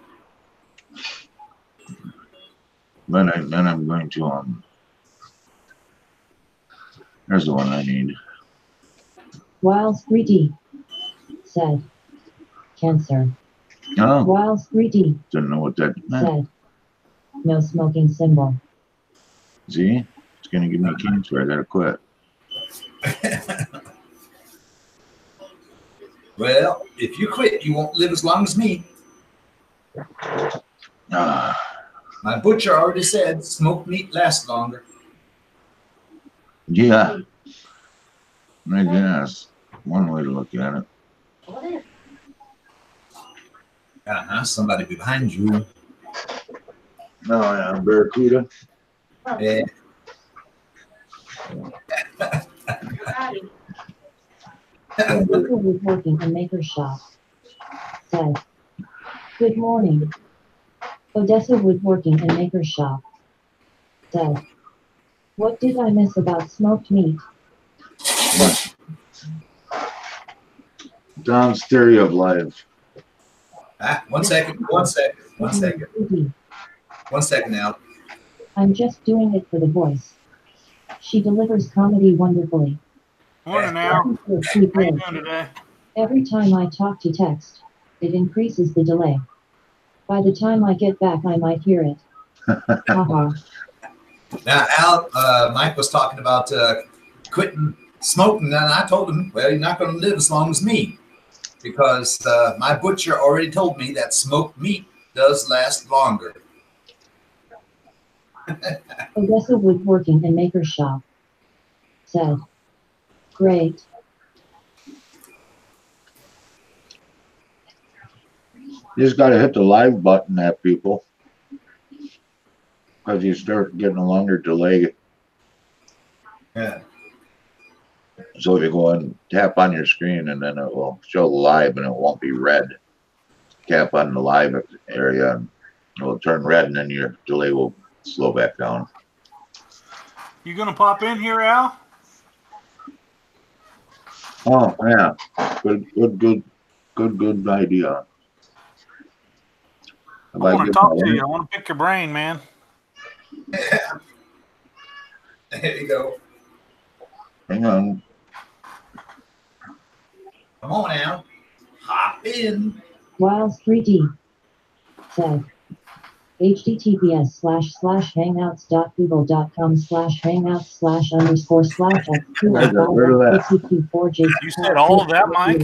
Then I'm going to there's the one I need. Wiles 3D said, Cancer. Oh, Wiles 3D didn't know what that meant. said, no smoking symbol. See, it's gonna give me cancer. I gotta quit. Well, if you quit, you won't live as long as me. Ah, My butcher already said smoked meat lasts longer. yeah, I guess one way to look at it. Uh-huh, somebody behind you. Oh yeah, Barracuda. Yeah. Odessa Woodworking and Maker Shop said, good morning. Odessa Woodworking and Maker Shop said, what did I miss about smoked meat? Don's theory of life. One second now. I'm just doing it for the voice. She delivers comedy wonderfully. Morning now. Good, How you good. doing today? Every time I talk to text, it increases the delay. By the time I get back, I might hear it. Haha. Now, Al, Mike was talking about quitting smoking, and I told him, well, you're not going to live as long as me, because my butcher already told me that smoked meat does last longer. Odessa Woodworking and Maker Shop said, great. You just gotta hit the live button at people, because you start getting a longer delay. Yeah. So if you go and tap on your screen, and then it will show live, and it won't be red. Tap on the live area, and it will turn red, and then your delay will slow back down. You gonna pop in here, Al? Oh yeah, good idea. I want to talk to you. I want to pick your brain, man. There you go. Hang on. Come on now. Hop in. Wiles 3D said, https://hangouts.google.com/hangouts/_x2 You said all of that, Mike?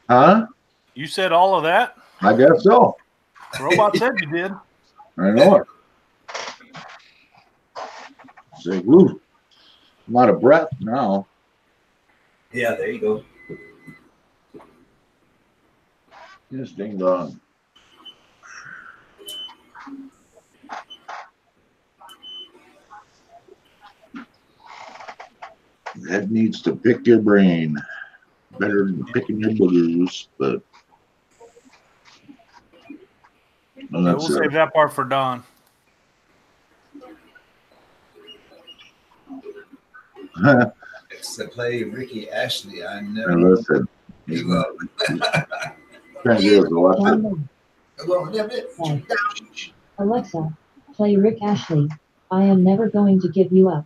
Huh? You said all of that? I guess so. Robot said you did. I know it. Say, woo. I'm out of breath now. Yeah, there you go. This ding dong. That needs to pick your brain. Better than picking your boogers, but We'll save that part for Don. It's to play Ricky Ashley. I Now never listen. give up. Trying to do is Alexa. John Well, yeah, but- Mac said, Alexa, play Rick Ashley. I am never going to give you up.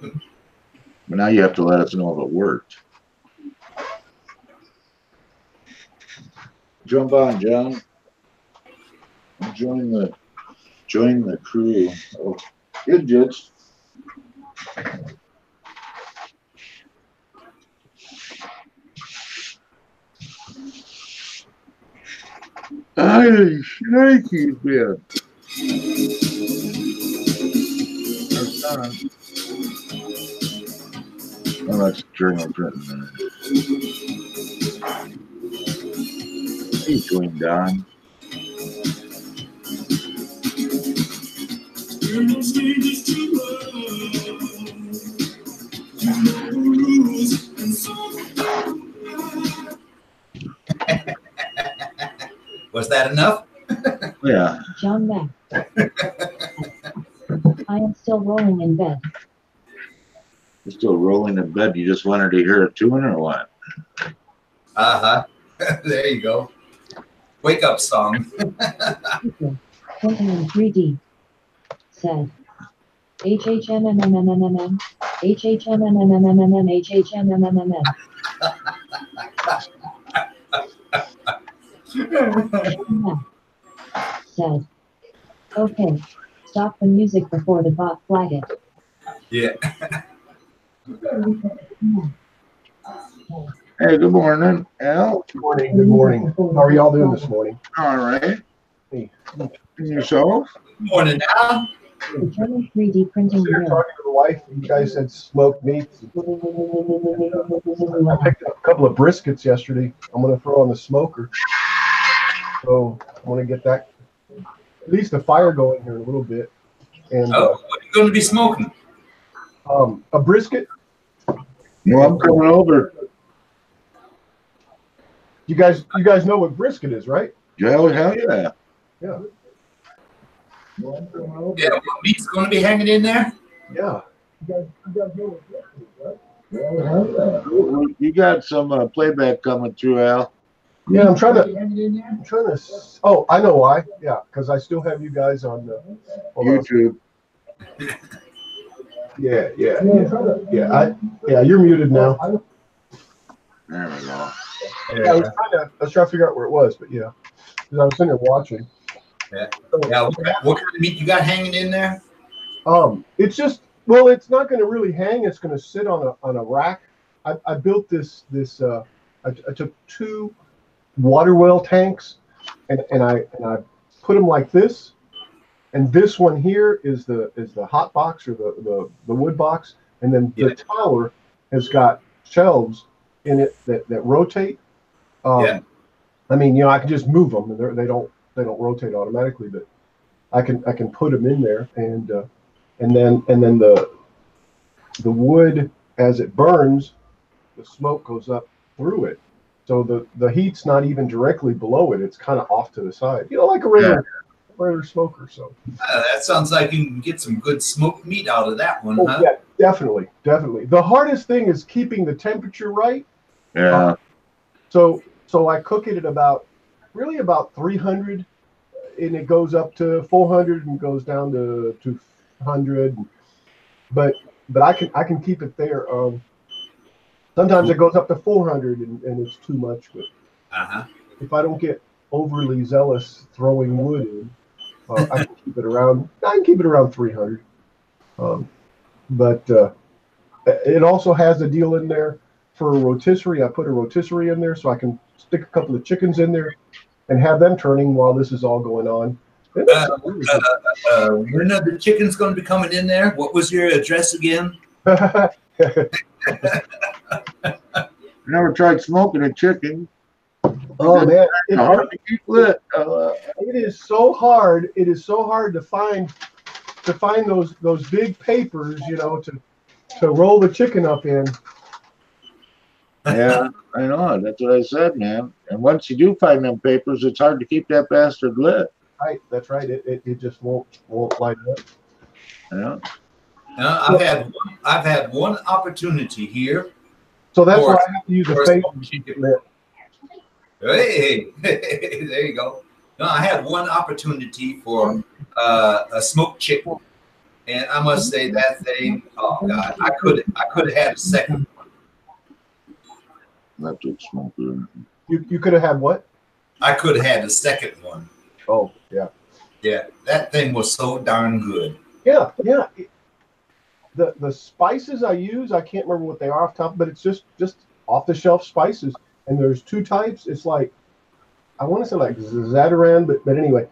But now you have to let us know if it worked. Jump on, John. Join the crew. Oh, good, Judge. Hey, snaky bit. That's done. Oh, that's German printing. Hey, join Don. Was that enough? Yeah. John Mac. I am still rolling in bed. You're still rolling in bed. You just wanted to hear a tune or what? There you go. Wake up song. Printing in 3D. Said. HHMMMMMM. HHMMMMMM. HHMMMMM. John Mac said. Okay. Stop the music before the bot flag it. Yeah. Hey, good morning, Al. Good morning. Good morning. How are y'all doing this morning? All right. Hey. And yourself? Morning now. Determine 3D printing Here room. talking to the wife. You guys said smoked meats. I picked up a couple of briskets yesterday. I'm going to throw on the smoker. So I want to get that, at least the fire going here a little bit. And What are you going to be smoking? a brisket. No, I'm coming over. You guys know what brisket is, right? Hell yeah. Yeah. Yeah, what meat's going to be hanging in there? Yeah. You got some playback coming through, Al. Yeah, I'm trying to. Oh, I know why. Yeah, because I still have you guys on YouTube. Yeah. You're muted now. There we go. Yeah, I was trying to figure out where it was, but yeah, because I was sitting there watching. Yeah. What kind of meat you got hanging in there? It's just it's not going to really hang. It's going to sit on a rack. I built this. I took 2 water well tanks, and I put them like this. And this one here is the hot box or the wood box, and then the tower has got shelves in it that rotate. I mean, I can just move them, and they don't rotate automatically, but I can put them in there, and then the wood, as it burns, the smoke goes up through it, so the heat's not even directly below it; it's kind of off to the side, like a regular smoker. So that sounds like you can get some good smoked meat out of that one, huh? Yeah, definitely. The hardest thing is keeping the temperature right. Yeah. So I cook it at about 300, and it goes up to 400 and goes down to 200. But I can keep it there. Sometimes it goes up to 400 and it's too much. But if I don't get overly zealous throwing wood in, I can keep it around 300. But it also has a deal in there for a rotisserie. I put a rotisserie in there so I can stick a couple of chickens in there and have them turning while this is all going on. When are the chickens going to be coming in there? What was your address again? Never tried smoking a chicken. Oh man, it's hard to keep lit. It is so hard. It is so hard to find to find those big papers, to roll the chicken up in. Yeah, I know. That's what I said, man. And once you do find them papers, it's hard to keep that bastard lit. Right, that's right. It just won't light up. Yeah. I've had one opportunity here. So that's why I have to use a paper to keep it lit. Hey, there you go. No, I had one opportunity for a smoked chicken, and I must say that thing. Oh God, I could have had a second one. Not to smoke it. You could have had what? I could have had a second one. Oh yeah. Yeah, that thing was so darn good. Yeah. The spices I use, I can't remember what they are off the top, but it's just off the shelf spices. And there's two types. It's like, I want to say like Zataran, but anyway,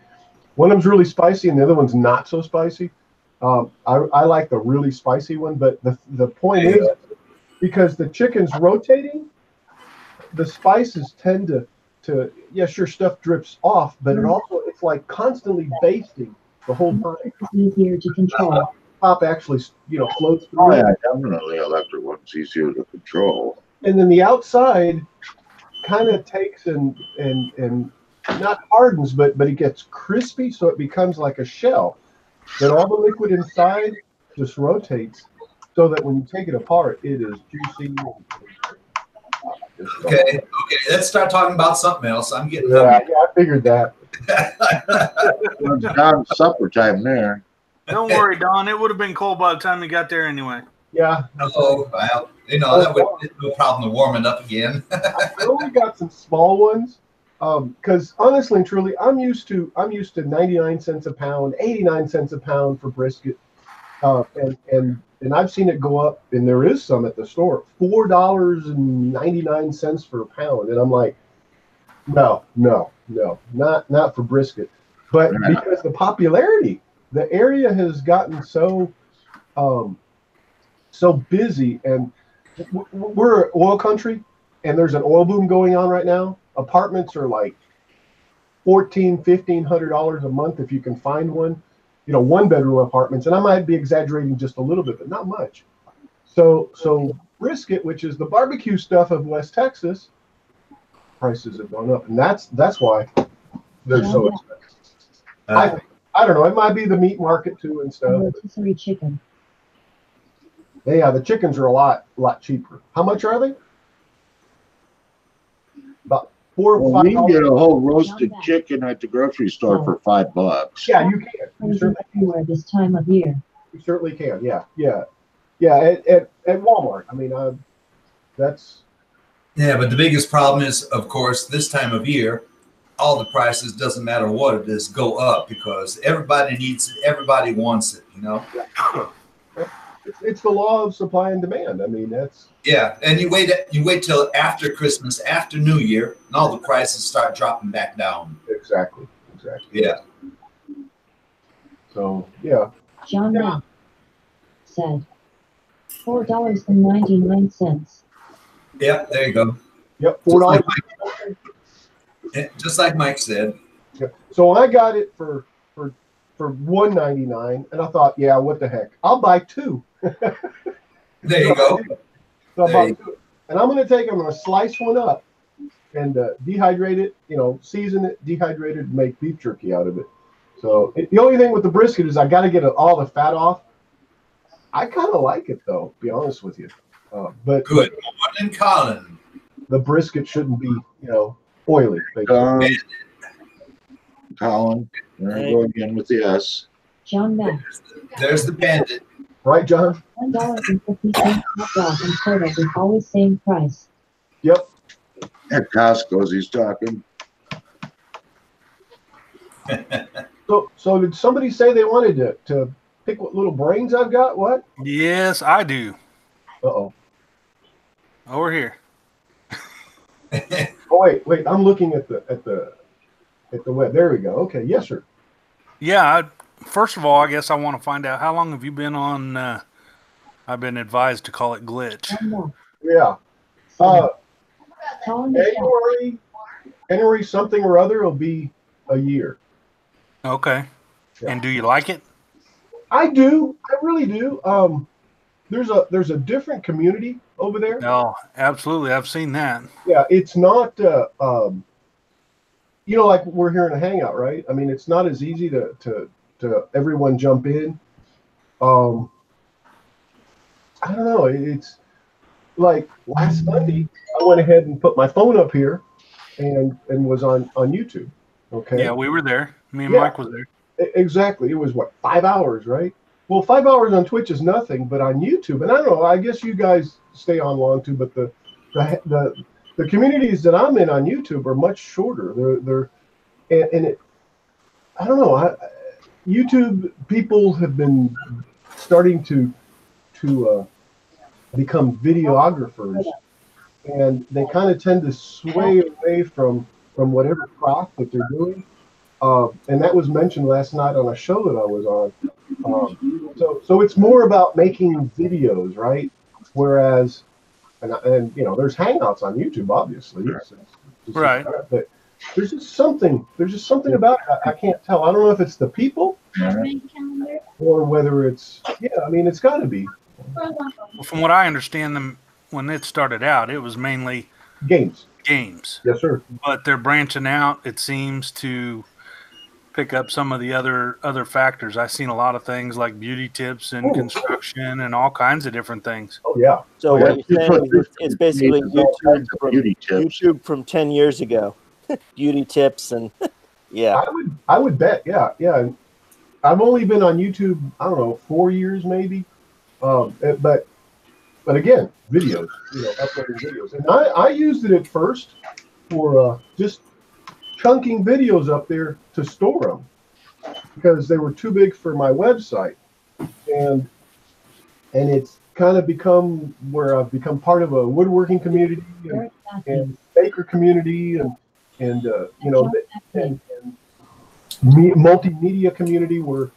one of them's really spicy and the other one's not so spicy. I like the really spicy one, but the point is, because the chicken's rotating, the spices tend to yeah, sure, stuff drips off, but it's like constantly basting the whole time. It's easier to control. Top actually, floats through. Oh yeah, definitely electric one's easier to control. And then the outside kind of takes and not hardens, but it gets crispy, so it becomes like a shell. Then all the liquid inside just rotates, so that when you take it apart, it is juicy. Okay, let's start talking about something else. I'm getting I figured that. It's John's supper time there. Don't worry, Don. It would have been cold by the time you got there anyway. Yeah. Oh, well, that would be no problem warming up again. I only got some small ones, because honestly and truly, I'm used to 99 cents a pound, 89 cents a pound for brisket, and I've seen it go up, and there is some at the store, $4.99 for a pound, and I'm like, no, not for brisket, but because the popularity, the area has gotten so busy, and we're oil country, and there's an oil boom going on right now. Apartments are like $1,500 a month if you can find one, one bedroom apartments. And I might be exaggerating just a little bit, but not much. So brisket, which is the barbecue stuff of West Texas, prices have gone up, and that's why they're so expensive. I don't know. It might be the meat market too and stuff. Rotisserie chicken. Yeah, the chickens are a lot cheaper. How much are they? About $4 or $5. We can get a whole roasted chicken at the grocery store for $5. Yeah, you can. You certainly Everywhere this time of year. You certainly can. Yeah. At Walmart. I mean, that's. Yeah, but the biggest problem is, of course, this time of year, all the prices, doesn't matter what it is, go up because everybody needs it, everybody wants it, It's the law of supply and demand. I mean, that's. Yeah, and you wait till after Christmas, after New Year, and all the prices start dropping back down. Exactly. Yeah. So yeah. John Mack said $4.99. Yeah, there you go. Yep, $4. Just like Mike said. Yep. So I got it for $1.99, and I thought, yeah, what the heck? I'll buy two. There you go. So I bought two. And I'm going to I'm going to slice one up and dehydrate it, season it, dehydrate it, and make beef jerky out of it. So the only thing with the brisket is I got to get all the fat off. I kind of like it, though, to be honest with you. But good. Morning, Colin. The brisket shouldn't be, oily. Colin. There I go again with the S. John Mack. There's the bandit. Right, John? $1.50 hot dog and soda is always same price. Yep. At Costco's, he's talking. So did somebody say they wanted to pick what little brains I've got? What? Yes, I do. Uh-oh. Over here. Oh wait! I'm looking at the web. There we go. Okay, yes, sir. Yeah. First of all, I guess I want to find out how long have you been on? I've been advised to call it Glitch. Yeah. January something or other will be a year. Okay. Yeah. And do you like it? I do. I really do. There's a different community over there. No, absolutely. I've seen that. Yeah, it's not. You know, like we're here in a hangout, right? I mean, it's not as easy to everyone jump in. I don't know. It's like last Sunday, I went ahead and put my phone up here, and was on YouTube. Okay. Yeah, we were there. Me and Yeah. Mike was there. Exactly. It was what, 5 hours, right? Well, 5 hours on Twitch is nothing, but on YouTube, and I don't know. I guess you guys stay on long too, but the communities that I'm in on YouTube are much shorter. And it, I don't know. YouTube people have been starting to become videographers, and they kind of tend to sway away from whatever craft that they're doing. And that was mentioned last night on a show that I was on. So it's more about making videos, right? Whereas, and you know, there's hangouts on YouTube, obviously. It's Right. But there's just something about it. I can't tell. I don't know if it's the people or whether it's, I mean, it's got to be. Well, from what I understand, them when it started out, it was mainly Games. Yes, sir. But they're branching out, it seems, to pick up some of the other factors. I've seen a lot of things like beauty tips and construction and all kinds of different things. Oh, yeah. So what you're saying is it's basically YouTube from 10 years ago. Beauty tips and yeah. I would bet, yeah. And I've only been on YouTube, I don't know, 4 years maybe. But again, videos, uploading videos. And I used it at first for just chunking videos up there to store them because they were too big for my website. And it's kind of become where I've become part of a woodworking community and baker community and multimedia community where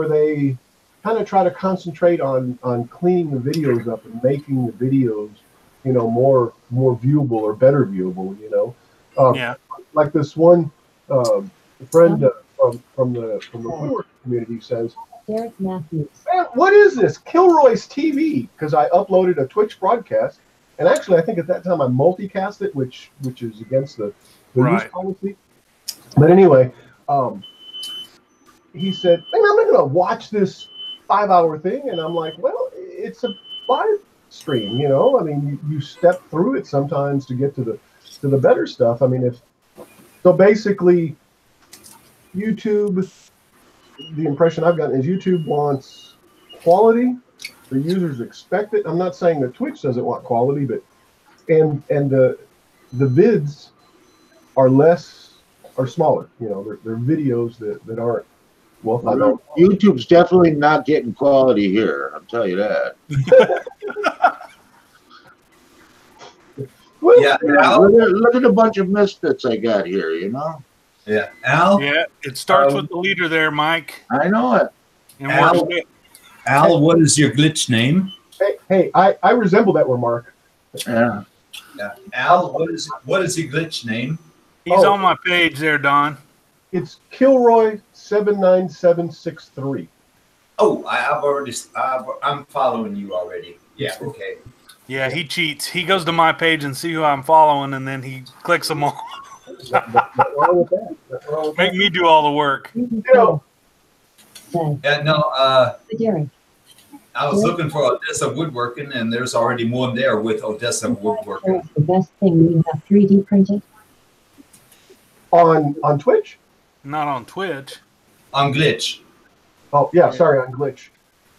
they kind of try to concentrate on cleaning the videos up and making the videos, more viewable or better viewable, Like this one friend from the woodworking community says, Derek Matthews. Man, what is this? Kilroy's TV? Because I uploaded a Twitch broadcast, and actually I think at that time I multicast it, which is against the use policy. But anyway, he said, "Man, I'm not going to watch this 5-hour thing," and I'm like, "Well, it's a live stream, I mean, you step through it sometimes to get to the better stuff. I mean, so basically, YouTube. The impression I've gotten is YouTube wants quality. The users expect it. I'm not saying that Twitch doesn't want quality, but and the vids are smaller. They're videos that aren't YouTube's definitely not getting quality here. I'll tell you that. Yeah, look at the bunch of misfits I got here. Yeah, Al. Yeah, it starts with the leader there, Mike. I know it. And Al, what is your glitch name? Hey, I resemble that remark. Yeah. Al, what is your glitch name? He's on my page there, Don. It's Kilroy79763. Oh, I'm following you already. Yeah, okay. Yeah, he cheats. He goes to my page and see who I'm following, and then he clicks them all. Make me do all the work. Yeah, no. Derek. I was looking for Odessa Woodworking, and there's already one there with Odessa Woodworking. What's the best thing you have 3D printed? On Twitch? Not on Twitch. On Glitch. Oh, yeah, sorry, on Glitch.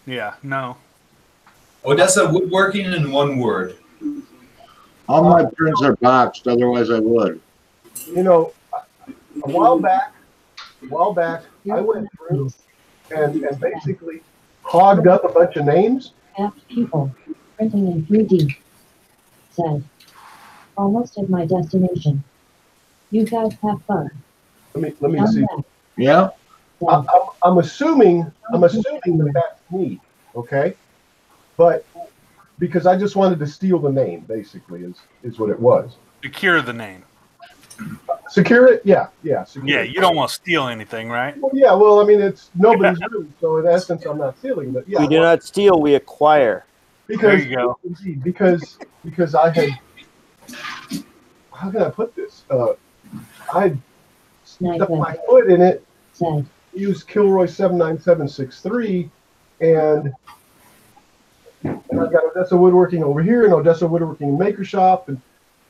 Yeah, no. Odessa Woodworking in one word. All my prints are boxed, otherwise I would. A while back, I went through and basically hogged up a bunch of names. Apt people printing in 3D. Said, almost at my destination. You guys have fun. Let me see. Yeah. I'm assuming that that's me. Okay. But because I just wanted to steal the name, basically, is what it was. To cure the name. Secure it? Yeah, yeah. Secure Yeah, it. you don't want to steal anything, right? Well, yeah, well, I mean, it's nobody's room, so in essence, I'm not stealing. But yeah, We do not steal, we acquire. There because you go. indeed, because I had, how can I put this? I stuck my foot in it, used Kilroy 79763, and I've got Odessa Woodworking over here and Odessa Woodworking Maker Shop.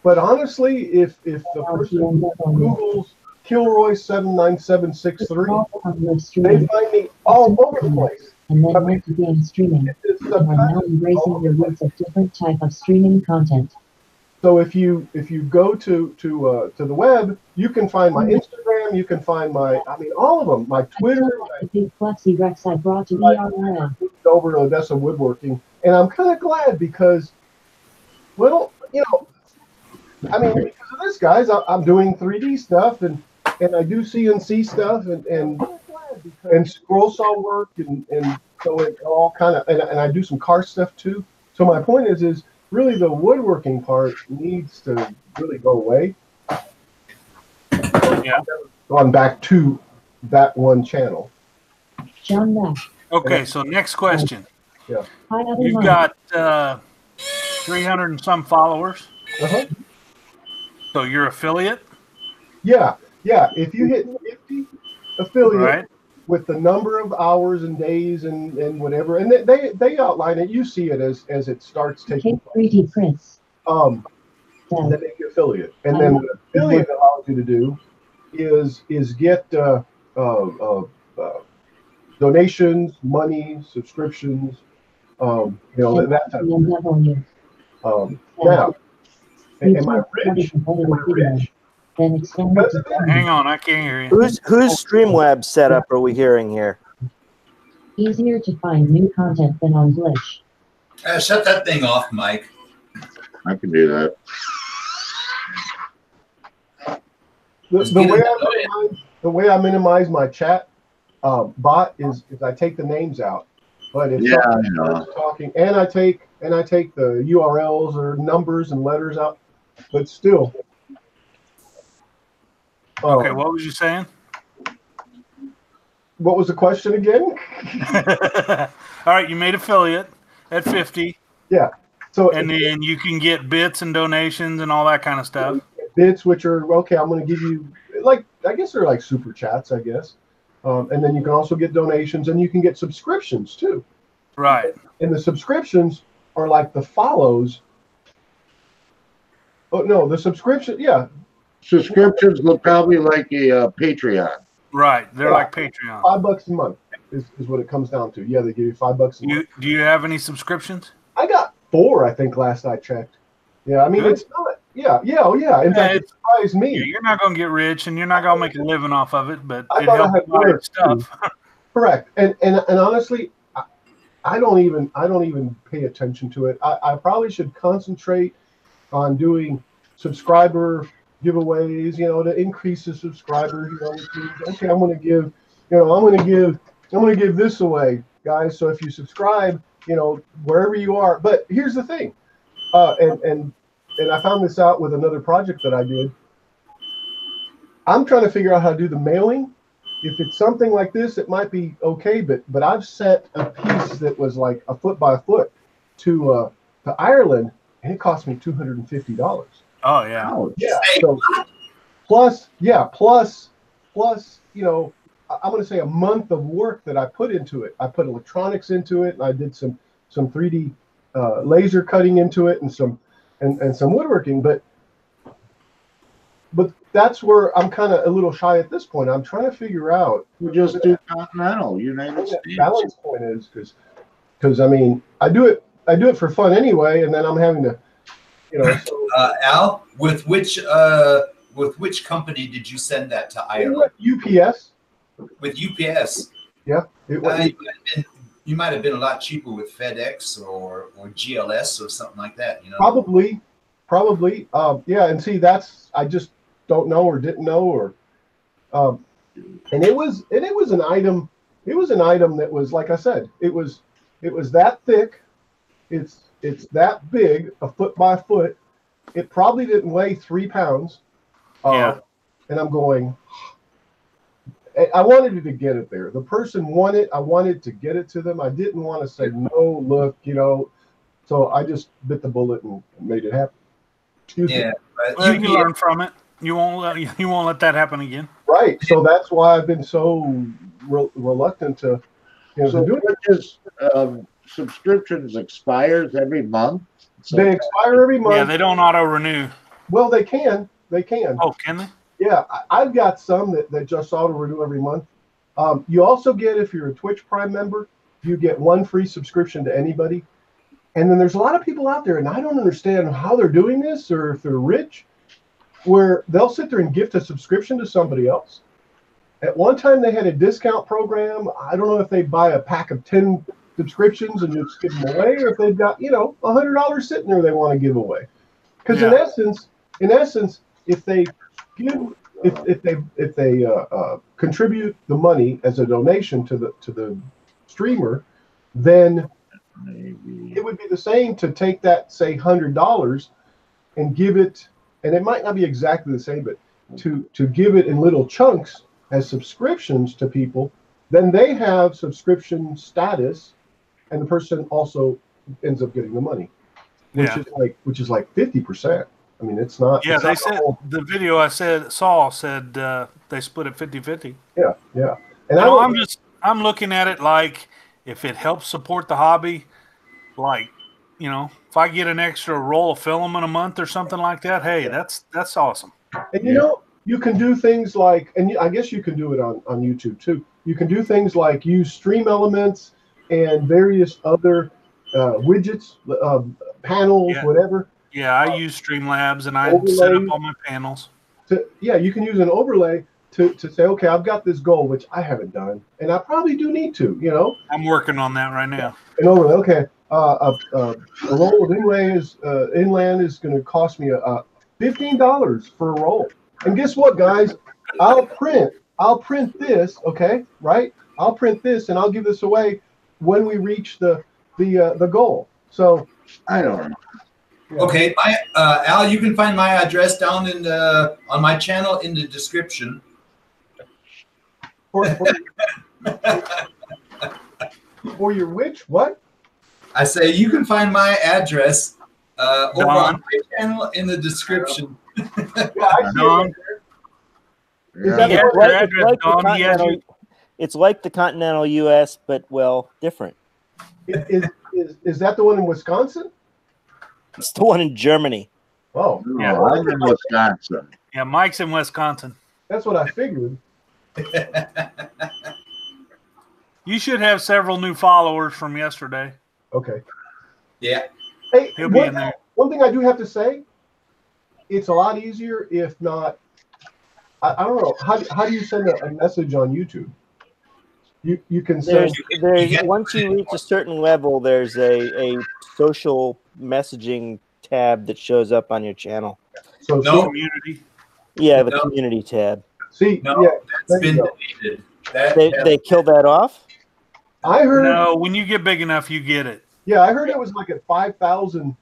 But honestly, if the person Googles Kilroy 79763, they find me all over the place. And then went to game streaming. You are now embracing your roots of different type of streaming content. So if you go to the web, you can find my Instagram, you can find all of them, my Twitter. The big Flexi Rex I brought to ERL. Over to Odessa Woodworking, and I'm kind of glad because, well, because of this, guys, I'm doing 3D stuff and I do CNC stuff and scroll saw work and so it all kind of and I do some car stuff too. So my point is really the woodworking part needs to really go away. Yeah. Gone back to that one channel. John Mack. Okay, so next question. Yeah. You've got 300 and some followers. Uh-huh. So you're affiliate? Yeah. If you hit 50 affiliate Right. with the number of hours and days and whatever, and they outline it. You see it as it starts taking place. 3D prints. Then make you affiliate, and then what affiliate allows you to do is get donations, money, subscriptions, that type of thing. Now, am I rich? Then expand it. Hang on, I can't hear you. Whose Streamlab setup are we hearing here? Easier to find new content than on Glitch. Shut that thing off, Mike. I can do that. The way I minimize my chat bot is I take the names out. But if someone starts talking, and I take the URLs or numbers and letters out, but still. Okay, what was you saying? What was the question again? All right, you made affiliate at 50. Yeah. So and then you can get bits and donations and all that kind of stuff. Bits, which are okay. I'm going to give you I guess they're like super chats, I guess. And then you can also get donations, and you can get subscriptions too. Right. And the subscriptions are like the follows. Oh no, the subscription, yeah. Subscriptions look probably like a Patreon. Right, they're like Patreon. $5 a month is what it comes down to. Yeah, they give you $5 a month. Do you have any subscriptions? I got 4, I think, last I checked. Yeah, I mean, it's not. Yeah. In fact, it surprised me. Yeah, you're not going to get rich, and you're not going to make a living off of it, but I it thought I helps had buy stuff. Correct. And honestly, I don't even pay attention to it. I probably should concentrate on doing subscriber giveaways, to increase the subscribers. Okay, I'm going to give this away, guys. So if you subscribe, wherever you are. But here's the thing, and I found this out with another project that I did. I'm trying to figure out how to do the mailing. If it's something like this, it might be okay, but I've sent a piece that was like a foot by a foot to Ireland, and it cost me $250. Oh yeah. Yeah. So plus, I'm going to say a month of work that I put into it. I put electronics into it, and I did some 3D laser cutting into it, and some woodworking. But that's where I'm kind of a little shy at this point. I'm trying to figure out. We just do continental United States. Balance point is because I mean I do it for fun anyway, and then I'm having to, So, Al, with which company did you send that to Ireland? UPS. With UPS. Yeah. You might have been a lot cheaper with FedEx or GLS or something like that. Probably. Yeah. And see, I just don't know or didn't know or, and it was an item. It was an item that was, like I said, it was that thick. It's that big, a foot by foot. It probably didn't weigh 3 pounds. Yeah. And I'm going, I wanted to get it there. The person wanted, I wanted to get it to them. I didn't want to say, no, look, so I just bit the bullet and made it happen. Excuse me. Well, you learn from it. You won't let that happen again. Right. So that's why I've been so reluctant to, So to do it. Twitch's subscriptions expires every month. So They expire every month. Yeah, they don't auto renew. Well, they can. They can. Oh, can they? Yeah, I've got some that just auto renew every month. You also get, if you're a Twitch Prime member, you get 1 free subscription to anybody. And then there's a lot of people out there, and I don't understand how they're doing this or if they're rich, where they'll sit there and gift a subscription to somebody else. At one time, they had a discount program. I don't know if they buy a pack of 10 subscriptions and just give them away, or if they've got $100 sitting there they want to give away. Because in essence, if they contribute the money as a donation to the streamer, then it would be the same to take that, say, $100 and give it, and it might not be exactly the same, but to give it in little chunks as subscriptions to people. Then they have subscription status, and the person also ends up getting the money, which is like 50%. I mean, it's not. Yeah, it's they not said the video I said they split it 50-50. Yeah, yeah. And I'm looking at it like, if it helps support the hobby, like, if I get an extra roll of filament a month or something like that, hey, that's awesome. And you can do things like, and I guess you can do it on YouTube too. You can do things like use stream elements and various other widgets, panels, whatever. Yeah, I use Streamlabs and I set up all my panels. You can use an overlay to say, okay, I've got this goal, which I haven't done, and I probably do need to, I'm working on that right now. And overlay, okay, a roll of inland is going to cost me $15 for a roll. And guess what, guys? I'll print this, okay, right? I'll print this and I'll give this away when we reach the goal. So I don't know. Okay, Al, you can find my address down on my channel in the description. For your which? What? I say you can find my address over on my channel in the description. It's like the continental U.S., but different. Is that the one in Wisconsin? It's the one in Germany. Oh, yeah, I'm in Wisconsin. Yeah, Mike's in Wisconsin. That's what I figured. You should have several new followers from yesterday. Okay. Yeah. Hey, he'll be in there. One thing I do have to say, it's a lot easier, if not, I don't know, how do you send a message on YouTube? You can send. Once you reach a certain level, there's a social messaging tab that shows up on your channel. So community. Yeah, the community tab. See, that's been deleted. They killed that off? I heard. No, when you get big enough, you get it. Yeah, I heard it was like at 5,000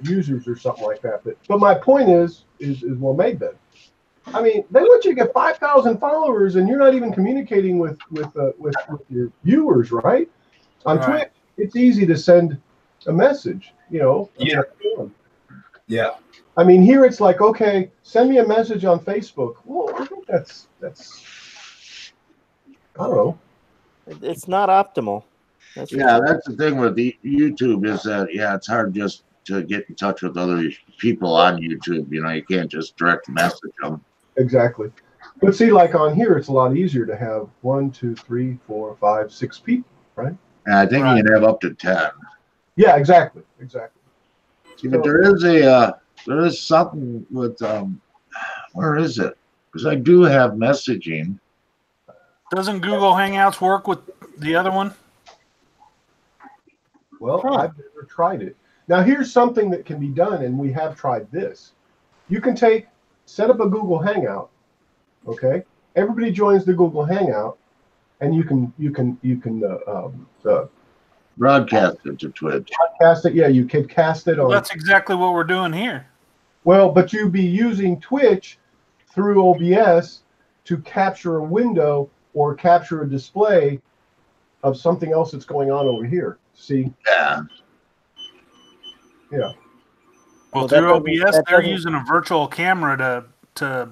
users or something like that. But my point is well made then. I mean, they want you to get 5,000 followers, and you're not even communicating with your viewers, right? On Twitch, it's easy to send a message, Yeah. Yeah. I mean, here it's like, okay, send me a message on Facebook. Well, I think that's I don't know. It's not optimal. That's the thing with the YouTube is that it's hard just to get in touch with other people on YouTube. You can't just direct message them. Exactly. But see, like on here, it's a lot easier to have 1, 2, 3, 4, 5, 6 people, right? And I think you can have up to 10. Yeah, exactly. See, but there is something with where is it? Because I do have messaging. Doesn't Google Hangouts work with the other one? Well, I've never tried it. Now, here's something that can be done, and we have tried this. You can set up a Google Hangout. Okay, everybody joins the Google Hangout, and you can broadcast it to Twitch. Broadcast it, yeah. You can cast it on. That's exactly what we're doing here. Well, but you'd be using Twitch through OBS to capture a window or capture a display of something else that's going on over here. See? Yeah. Yeah. Well, Well, through that doesn't- OBS, that they're doesn't- using a virtual camera to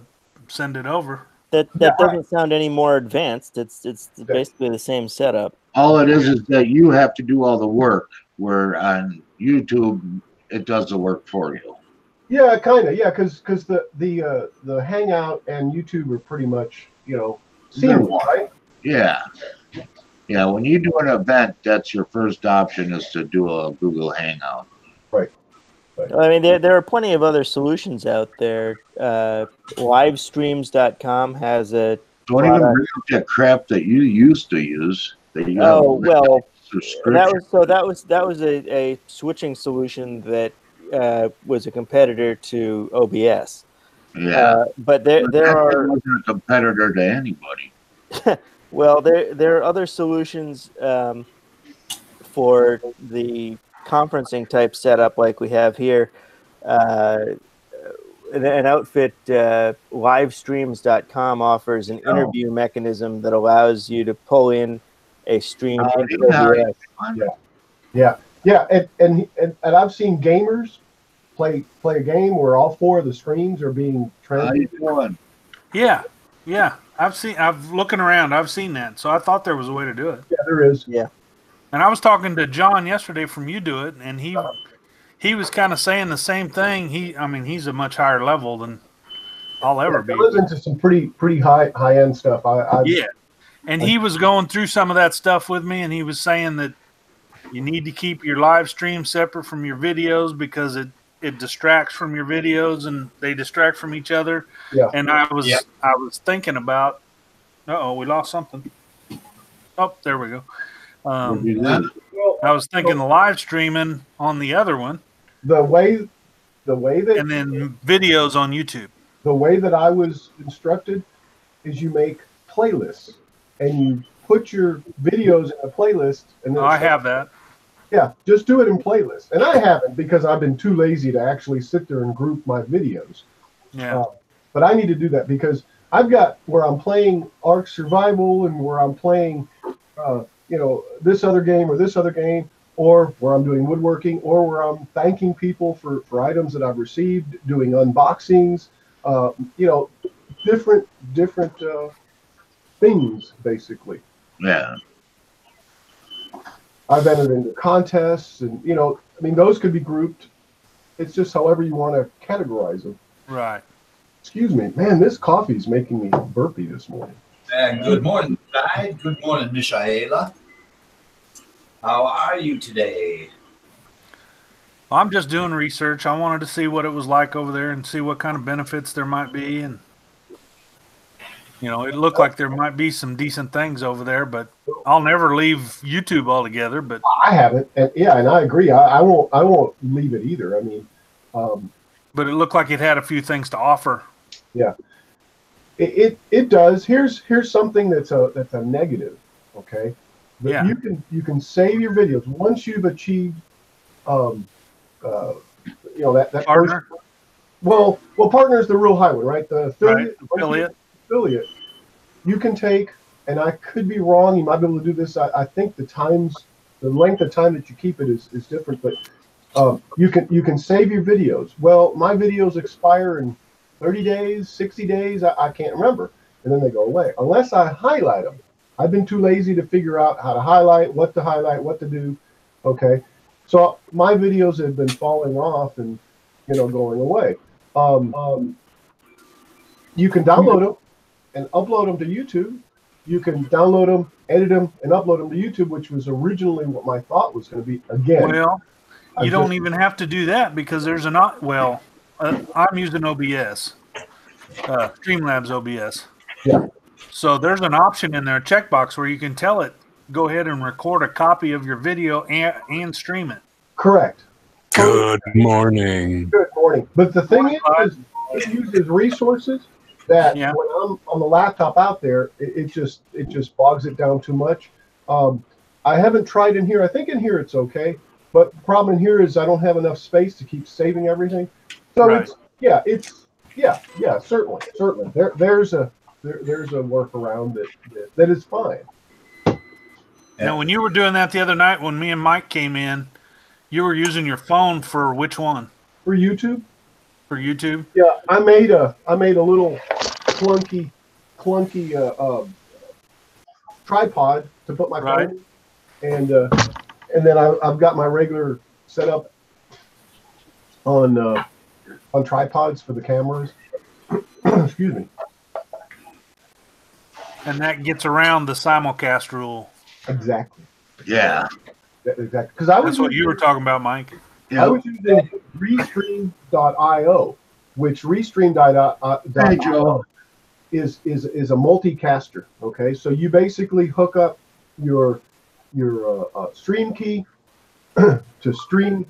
send it over. That Yeah, doesn't sound any more advanced. It's basically the same setup. All it is that you have to do all the work, where on YouTube, it does the work for you. Yeah, kind of. Yeah, because the Hangout and YouTube are pretty much, seamless, right? Yeah. Yeah, when you do an event, that's your first option is to do a Google Hangout. I mean, there are plenty of other solutions out there. Livestreams.com has a Don't even product. bring up that crap that you used to use. That you have Oh, well, subscription. that was a switching solution that was a competitor to OBS. Yeah. But there That are wasn't a competitor to anybody. well, there are other solutions for the conferencing type setup like we have here. An outfit, livestreams.com, offers an interview mechanism that allows you to pull in a stream into OBS. Yeah. And I've seen gamers play a game where all four of the screens are being transmitted. Yeah. I've looking around. I've seen that. So I thought there was a way to do it. Yeah, there is. Yeah. And I was talking to John yesterday from You Do It, and he was kind of saying the same thing. He's a much higher level than I'll ever be. I was into some pretty high end stuff. Yeah. And he was going through some of that stuff with me, and he was saying that you need to keep your live stream separate from your videos because it distracts from your videos and they distract from each other. Yeah. And I was thinking about, we lost something. Oh, there we go. I was thinking the live streaming on the other one. The way that and then videos on YouTube. The way that I was instructed is you make playlists and you put your videos in a playlist. And then I have that. Yeah, just do it in playlists. And I haven't because I've been too lazy to actually sit there and group my videos. Yeah. But I need to do that because I've got where I'm playing Ark Survival and where I'm playing, this other game or this other game, or where I'm doing woodworking, or where I'm thanking people for items that I've received, doing unboxings, different things, basically. Yeah. I've entered into contests, and those could be grouped. It's just however you want to categorize them. Right. Excuse me, man. This coffee is making me burpy this morning. Good morning, Clyde. Good morning, Michaela. How are you today? I'm just doing research. I wanted to see what it was like over there and see what kind of benefits there might be. And, it looked like there might be some decent things over there, but I'll never leave YouTube altogether. But I haven't. And I agree. I won't leave it either. But it looked like it had a few things to offer. Yeah. It does. Here's something that's a negative. Okay. But yeah. You can save your videos once you've achieved that partner. Well, partner is the real high one, right? The affiliate. Right. Affiliate. You can take, and I could be wrong. You might be able to do this. I think the length of time that you keep it is different, but you can save your videos. Well, my videos expire in 30 days, 60 days. I can't remember, and then they go away unless I highlight them. I've been too lazy to figure out how to highlight, what to do. Okay, so my videos have been falling off and going away. You can download them and upload them to YouTube. You can download them, edit them, and upload them to YouTube, which was originally what my thought was going to be. Again, well, you don't even have to do that because there's I'm using OBS, Streamlabs OBS. Yeah. So there's an option in there, a checkbox, where you can tell it, go ahead and record a copy of your video and stream it. Correct. Good morning. Good morning. But the thing is it uses resources that when I'm on the laptop out there, it just bogs it down too much. I haven't tried in here. I think in here it's okay. But the problem in here is I don't have enough space to keep saving everything. So it's Yeah, certainly. There's a workaround that is fine. Now, when you were doing that the other night, when me and Mike came in, you were using your phone for which one? For YouTube. For YouTube. Yeah, I made a little clunky tripod to put my phone in, and then I've got my regular setup on tripods for the cameras. Excuse me. And that gets around the simulcast rule. Exactly. Yeah. Exactly. Because that's what you were talking about, Mike. I was using Restream.io, which Restream.io is a multicaster. Okay, so you basically hook up your stream key to stream.io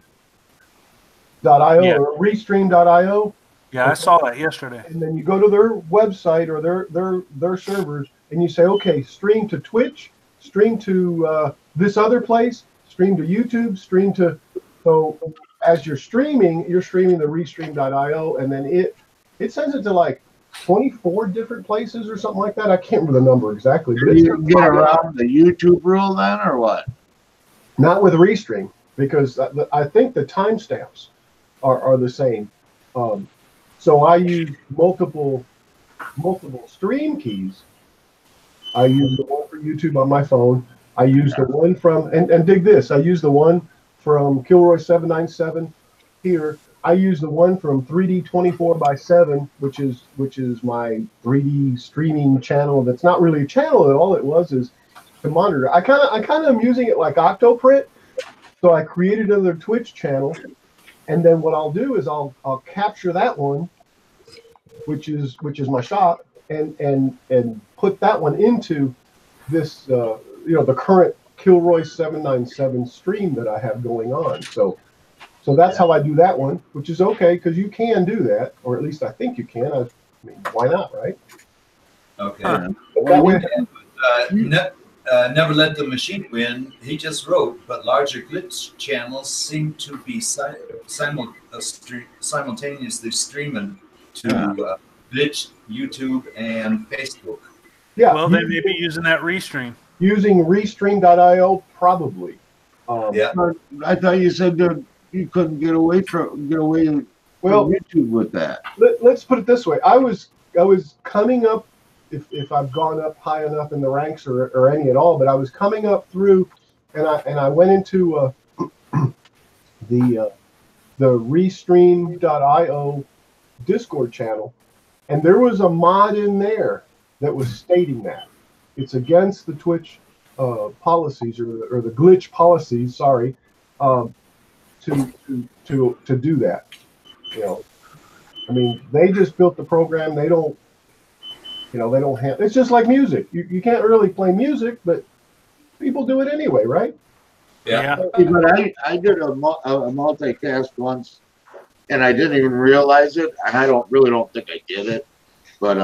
or Restream.io. Yeah, I saw that yesterday. And then you go to their website or their servers, and you say, okay, stream to Twitch, stream to this other place, stream to YouTube, stream to. So as you're streaming the Restream.io, and then it sends it to like 24 different places or something like that. I can't remember the number exactly. But you get around the YouTube rule then, or what? Not with Restream, because I think the timestamps are the same. So I use multiple stream keys. I use the one for YouTube on my phone. I use the one from and dig this. I use the one from Kilroy797 here. I use the one from 3D 24x7, which is my 3D streaming channel. That's not really a channel at all. It was is to monitor. I kind of am using it like Octoprint. So I created another Twitch channel, and then what I'll do is I'll capture that one, which is my shop, and put that one into this the current Kilroy 797 stream that I have going on. So that's how I do that one, which is okay because you can do that, or at least I think you can. I mean, why not, right? Okay. That way, Never Let the Machine Win. He just wrote, but larger glitch channels seem to be simultaneously streaming to Glitch, YouTube, and Facebook. Yeah. Well, they may be using that Restream. Using Restream.io, probably. Yeah. I thought you said that you couldn't get away from YouTube with that. Let's put it this way. I was coming up, if I've gone up high enough in the ranks or any at all, but I was coming up through, and I went into the Restream.io Discord channel, and there was a mod in there that was stating that it's against the Twitch policies or the glitch policies. Sorry, to do that. I mean, they just built the program. They don't have. It's just like music. You can't really play music, but people do it anyway, right? Yeah. But I did a multicast once, and I didn't even realize it, and I really don't think I did it. But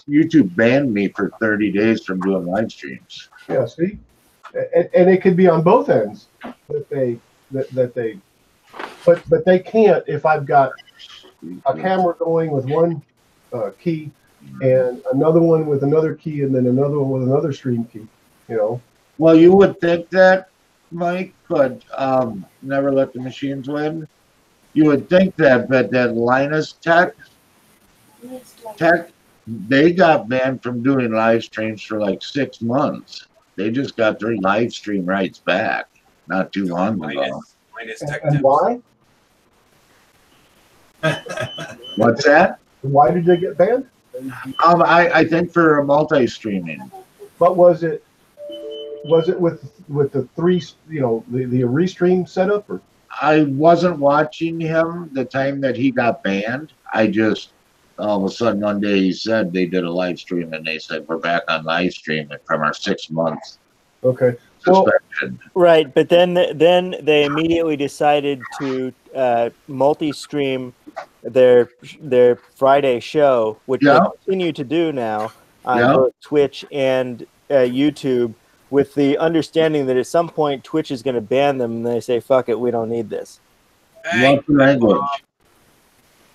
YouTube banned me for 30 days from doing live streams. Yeah, see, and it could be on both ends but they can't if I've got a camera going with one key and another one with another key and then another one with another stream key. Well, you would think that, Mike, but Never Let the Machines Win. You would think that, but that Linus Tech, they got banned from doing live streams for like 6 months. They just got their live stream rights back not too long ago. And why? What's that? Why did they get banned? I think for multi-streaming. But was it with the three, the Restream setup? Or? I wasn't watching him the time that he got banned. I just all of a sudden one day he said they did a live stream and they said we're back on live streaming from our 6 months. Okay. Suspension. Right, but then they immediately decided to multi-stream their Friday show, which they continue to do now on both Twitch and YouTube, with the understanding that at some point Twitch is going to ban them, and they say, "Fuck it, we don't need this." What language?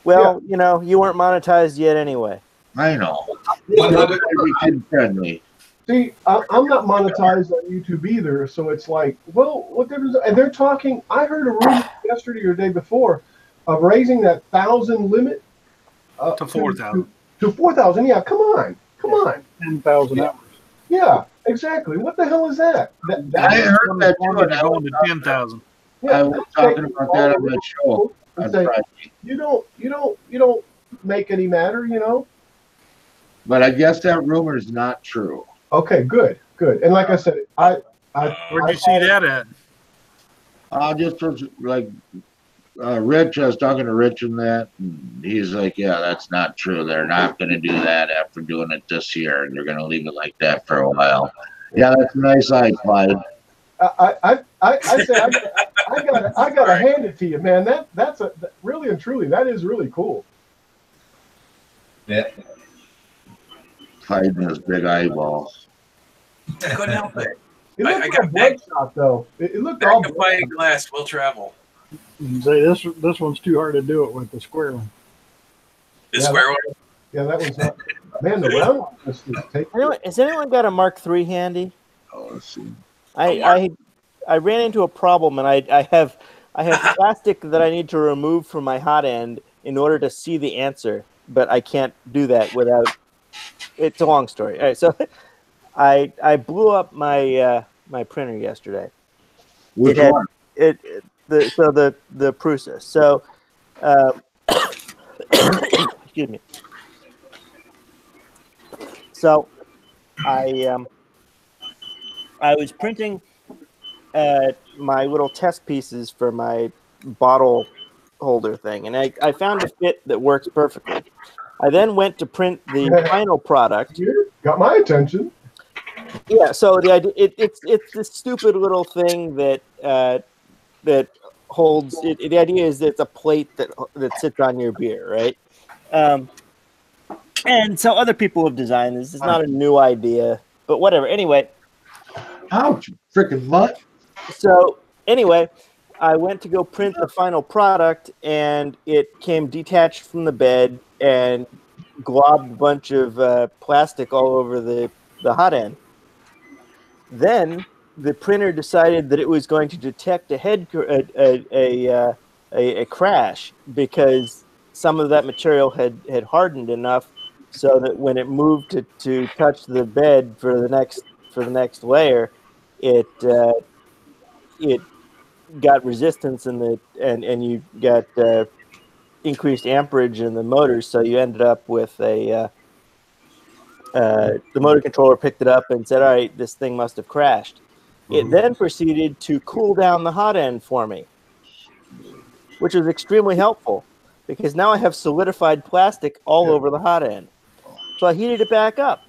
Well, you know, you weren't monetized yet anyway. I know. 100. Kid friendly. See, I'm not monetized on YouTube either, so it's like, well, what difference? And they're talking. I heard a rumor yesterday or the day before of raising that 1,000 limit To 4,000. To 4,000. Yeah, come on. 10,000 hours. Yeah, exactly. What the hell is that? I heard that too. They're going to 10,000. Yeah, I was talking about that on that show on say, Friday. you don't make any matter, you know. But I guess that rumor is not true. Okay, good. And like I said, Where'd you see that at? Just was like Rich. I was talking to Rich and that, and he's like, "Yeah, that's not true. They're not going to do that after doing it this year, and they're going to leave it like that for a while." Yeah, that's a nice eye, Clyde. I say I gotta hand it to you, man. That's really and truly, that is really cool. Yeah. Clyde and his big eyeballs. I couldn't help it. It looked I like got bloodshot though. It looked all magnifying glass will travel. Say this one's too hard to do it with the square one. The square one? Yeah, that one's not. Man, the round one just Has anyone got a Mark III handy? Oh, let's see. I ran into a problem, and I have plastic that I need to remove from my hot end in order to see the answer, but I can't do that without. It's a long story. All right, so I blew up my my printer yesterday. Which one? The Prusa. So excuse me. So I was printing my little test pieces for my bottle holder thing, and I found a fit that works perfectly. I then went to print the final product. Got my attention. Yeah, so the idea it's this stupid little thing that that holds. The idea is that it's a plate that sits on your beer, right? And so other people have designed this. It's not a new idea, but whatever. Anyway. Ouch, freaking mutt. So anyway, I went to go print the final product, and it came detached from the bed and globbed a bunch of plastic all over the hot end. Then the printer decided that it was going to detect a crash because some of that material had hardened enough so that when it moved to touch the bed for the next layer, it got resistance and you got increased amperage in the motors, so you ended up with the motor controller picked it up and said, all right, this thing must have crashed. It then proceeded to cool down the hot end for me, which was extremely helpful because now I have solidified plastic all over the hot end. So I heated it back up.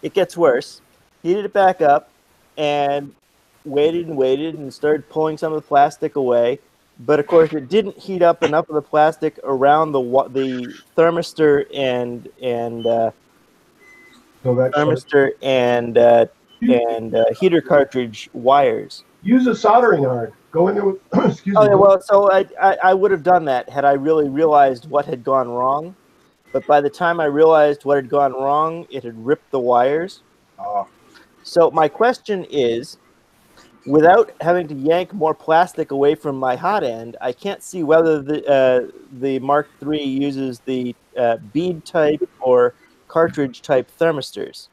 It gets worse. Heated it back up and waited and started pulling some of the plastic away. But of course, it didn't heat up enough of the plastic around the thermistor and heater cartridge wires. Use a soldering iron. Go in there with. Excuse me. Yeah, well, so I would have done that had I really realized what had gone wrong. But by the time I realized what had gone wrong, it had ripped the wires. So my question is, without having to yank more plastic away from my hot end, I can't see whether the Mark III uses the bead type or cartridge type thermistors.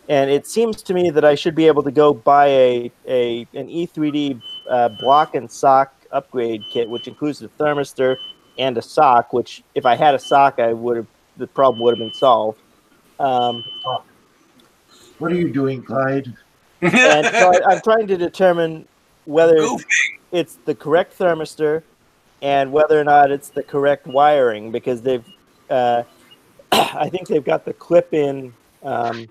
And it seems to me that I should be able to go buy an E3D block and sock upgrade kit, which includes a thermistor and a sock. Which, if I had a sock, the problem would have been solved. What are you doing, Clyde? And so I'm trying to determine whether it's the correct thermistor and whether or not it's the correct wiring, because they've, I think they've got the clip-in, the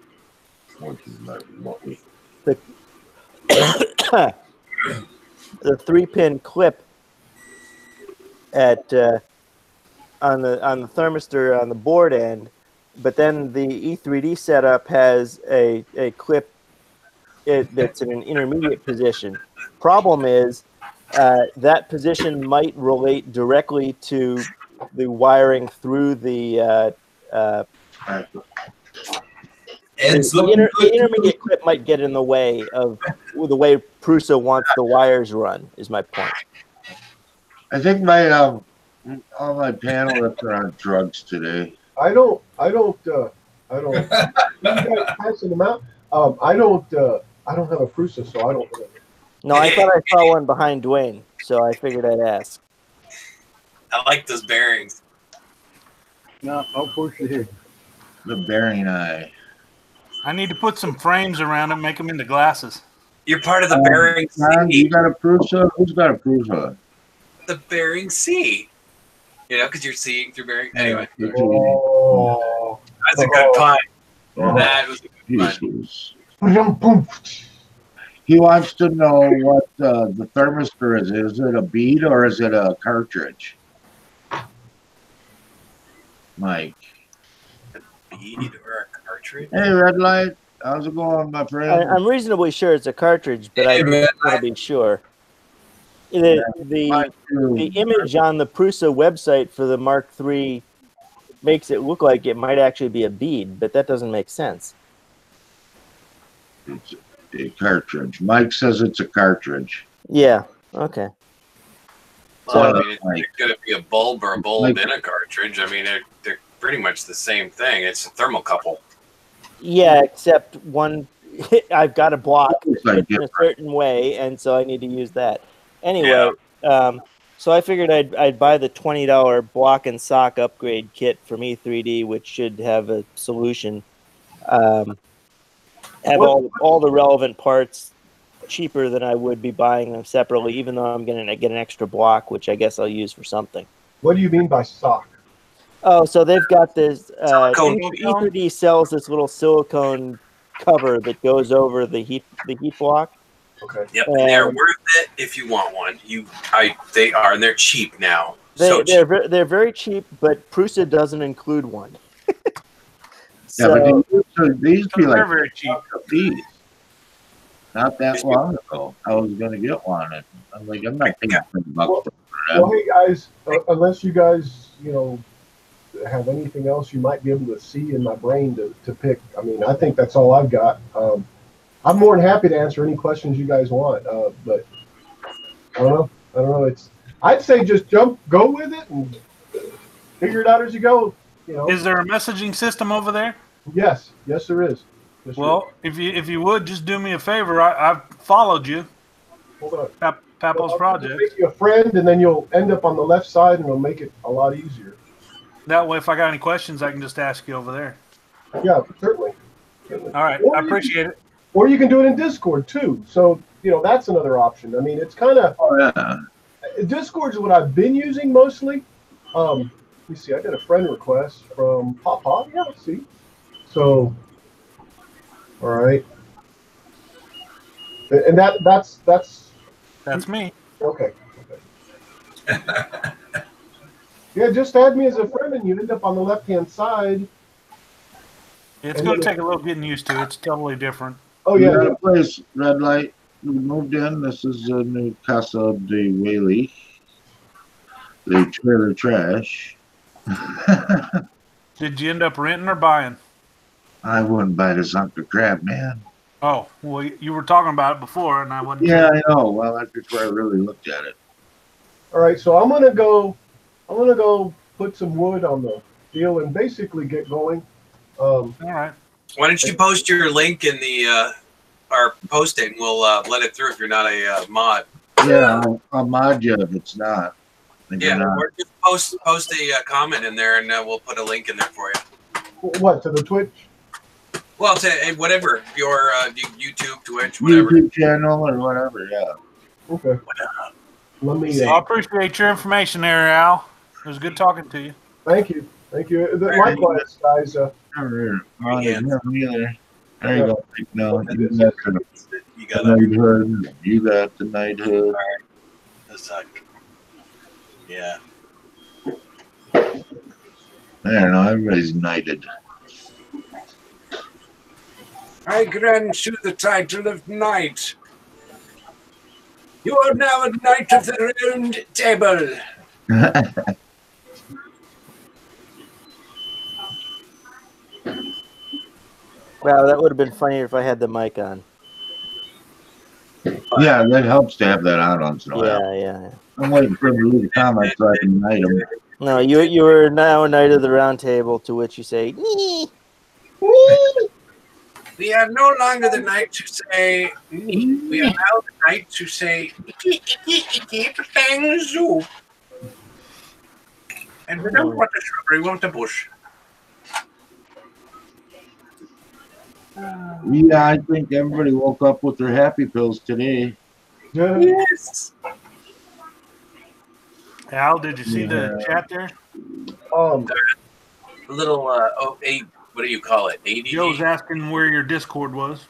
3-pin clip at on the thermistor on the board end, but then the E3D setup has a clip that's in an intermediate position. Problem is, that position might relate directly to the wiring through the the intermediate clip might get in the way of the way Prusa wants the wires run. Is my point. I think my all my panelists are on drugs today. I don't. You guys passing them out. I don't have a Prusa, so I don't. No, I thought I saw one behind Dwayne, so I figured I'd ask. I like those bearings. No Prusa here. The bearing eye. I need to put some frames around them, make them into glasses. You're part of the bearing C. You got a Prusa? Who's got a Prusa? The bearing C. You know, because you're seeing through bearing. Anyway. Oh. That's a good pun. That was a good pun. He wants to know what the thermistor is. Is it a bead or is it a cartridge? Mike. A bead or a cartridge? Hey, Red Light. How's it going, my friend? I'm reasonably sure it's a cartridge, but I don't want to be sure. The image on the Prusa website for the Mark III makes it look like it might actually be a bead, but that doesn't make sense. It's a cartridge. Mike says it's a cartridge. Yeah. Okay. Well, I mean, it's going to be a bulb or a bulb in a cartridge. I mean, they're pretty much the same thing. It's a thermocouple. Yeah, except one, I've got a block in a certain way, and so I need to use that. Anyway, so I figured I'd buy the $20 block and sock upgrade kit from E3D, which should have a solution. Have all the relevant parts cheaper than I would be buying them separately, even though I'm going to get an extra block, which I guess I'll use for something. What do you mean by sock? Oh, so they've got this. E3D sells this little silicone cover that goes over the heat block. Okay. Yep, and they're worth it if you want one. They are, and they're cheap now. They're very cheap, but Prusa doesn't include one. But these be like very cheap. These. Not that long ago, I was going to get one. And I'm like, I'm not paying $10 for them. Well, hey guys, unless you guys, have anything else you might be able to see in my brain to pick. I mean, I think that's all I've got. I'm more than happy to answer any questions you guys want. But I don't know. I'd say just go with it and figure it out as you go. Is there a messaging system over there? Yes, there is. Yes, well, if you would just do me a favor, I've followed you. Hold on. Papo's project. Make you a friend, and then you'll end up on the left side, and it'll make it a lot easier. That way, if I got any questions, I can just ask you over there. Yeah, certainly. All right, I appreciate it. Or you can do it in Discord too. So that's another option. I mean, it's kind of. Oh yeah. Discord is what I've been using mostly. Let me see. I got a friend request from Papa. Yeah, see. So. All right. And that's. That's me. Okay. Yeah, just add me as a friend, and you end up on the left-hand side. It's going to take a little getting used to. It's totally different. Oh yeah. We got a place, Red Light. We moved in. This is a new Casa de Whaley. The trailer trash. Did you end up renting or buying? I wouldn't buy this hunk of crap, man. Oh, well, you were talking about it before, and I wasn't. Yeah, I know. Well, that's before I really looked at it. All right, so I'm gonna go put some wood on the deal and basically get going. All right. Why don't you post your link in the our posting? We'll let it through if you're not a mod. Yeah, I'll mod you if it's not. Or just post a comment in there, and we'll put a link in there for you. What, to the Twitch? Well, to whatever your YouTube, Twitch, whatever YouTube channel or whatever. Yeah. Okay. Let me. I appreciate your information there, Al. It was good talking to you. Thank you. Likewise, guys. There you go. No, you got the knighthood. You got the knighthood. Yeah. I don't know. Everybody's knighted. I grant you the title of knight. You are now a knight of the round table. Wow, that would have been funnier if I had the mic on. Yeah, that helps to have that on once in a while. Yeah. I'm waiting for him to read the comments so I can knight him. No, you are now a knight of the round table, to which you say, "Nee." We are no longer the knights who say "Nee." We are now the knights who say "Bang zoo." And we don't want the shrubbery, we want the bush. Yeah, I think everybody woke up with their happy pills today. Yes. Al, did you see the chat there? A little what do you call it? ADD? Joe's asking where your Discord was.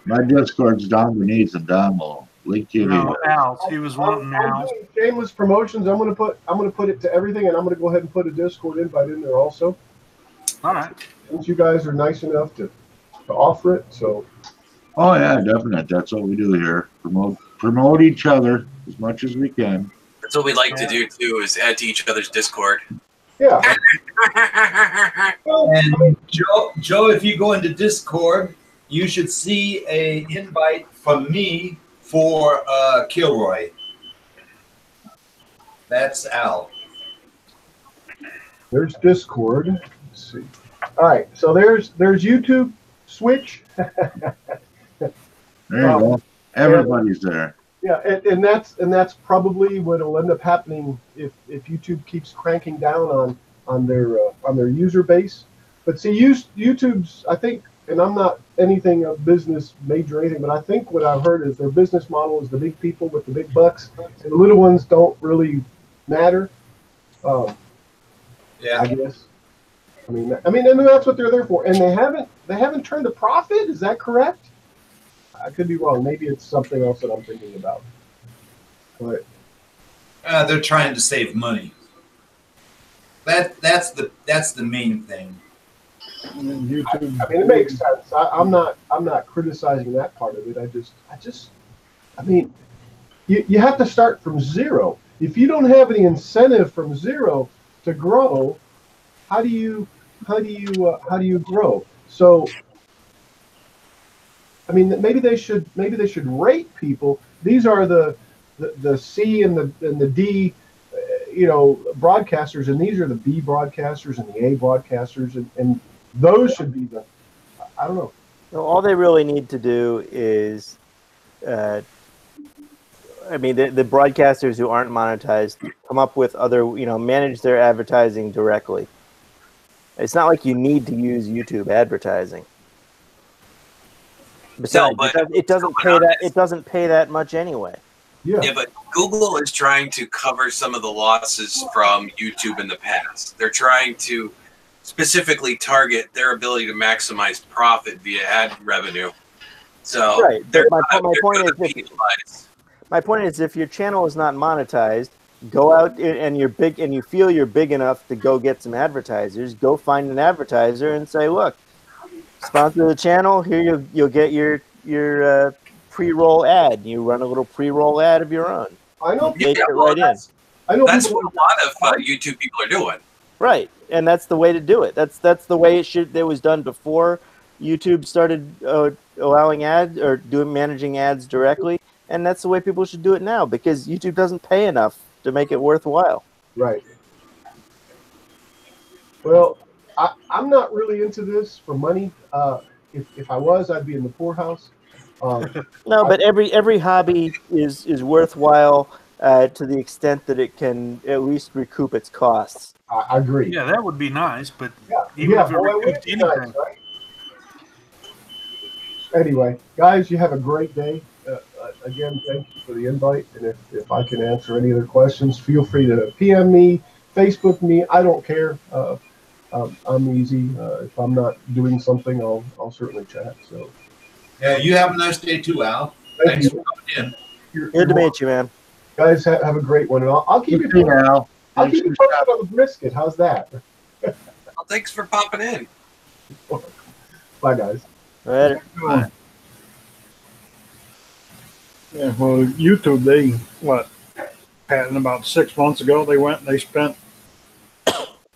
My Discord's down beneath and down below. Link TV. No, Al's. He was wanting I'm Al's. doing shameless promotions. I'm gonna put it to everything, and I'm gonna go ahead and put a Discord invite in there also. All right. Since you guys are nice enough to offer it, so. Oh yeah, definitely. That's what we do here. Promote each other as much as we can. That's what we like to do too, is add to each other's Discord. Yeah. And Joe, if you go into Discord, you should see a invite from me for Kilroy. That's Al. There's Discord. Let's see. All right, so there's YouTube, Switch. There you go. Everybody's there. Yeah, and that's probably what'll end up happening if YouTube keeps cranking down on their user base. But see, YouTube's, I think, and I'm not anything of business major or anything, but I think what I've heard is their business model is the big people with the big bucks, and the little ones don't really matter. Yeah, I guess. I mean, and that's what they're there for. And they haven't turned a profit. Is that correct? I could be wrong. Maybe it's something else that I'm thinking about. But they're trying to save money. That's the main thing. YouTube. I mean, it makes sense. I'm not criticizing that part of it. I mean, you have to start from zero. If you don't have any incentive from zero to grow, how do you grow? So, I mean, maybe they should rate people. These are the C and the D, broadcasters, and these are the B broadcasters and the A broadcasters, and those should be the, I don't know. No, all they really need to do is, the broadcasters who aren't monetized come up with other, manage their advertising directly. It's not like you need to use YouTube advertising. Besides, it doesn't pay that much anyway. Yeah, but Google is trying to cover some of the losses from YouTube in the past. They're trying to specifically target their ability to maximize profit via ad revenue. So right. My point is, if your channel is not monetized, go out and you're big and you feel you're big enough to go get some advertisers. Go find an advertiser and say, "Look, sponsor the channel. Here you'll get your pre-roll ad. You run a little pre-roll ad of your own. I know. Make it right in. I know. That's what a lot of YouTube people are doing. Right, and that's the way to do it. That's the way it was done before YouTube started allowing ads or managing ads directly, and that's the way people should do it now because YouTube doesn't pay enough to make it worthwhile. Right. Well, I'm not really into this for money. If I was, I'd be in the poorhouse. No, but every hobby is worthwhile to the extent that it can at least recoup its costs. I agree. Yeah, that would be nice, but even if it recouped anything. Nice, right? Anyway, guys, you have a great day. Again, thank you for the invite. And if I can answer any other questions, feel free to PM me, Facebook me. I don't care. I'm easy. If I'm not doing something, I'll certainly chat. So. Yeah, you have a nice day too, Al. Thanks for coming in. Good to meet you, man. Guys, have a great one, and I'll keep you posted. I'll keep you posted on the brisket. How's that? Well, thanks for popping in. Bye, guys. Later. Bye. Yeah, well, YouTube, Pat, about 6 months ago, they went and they spent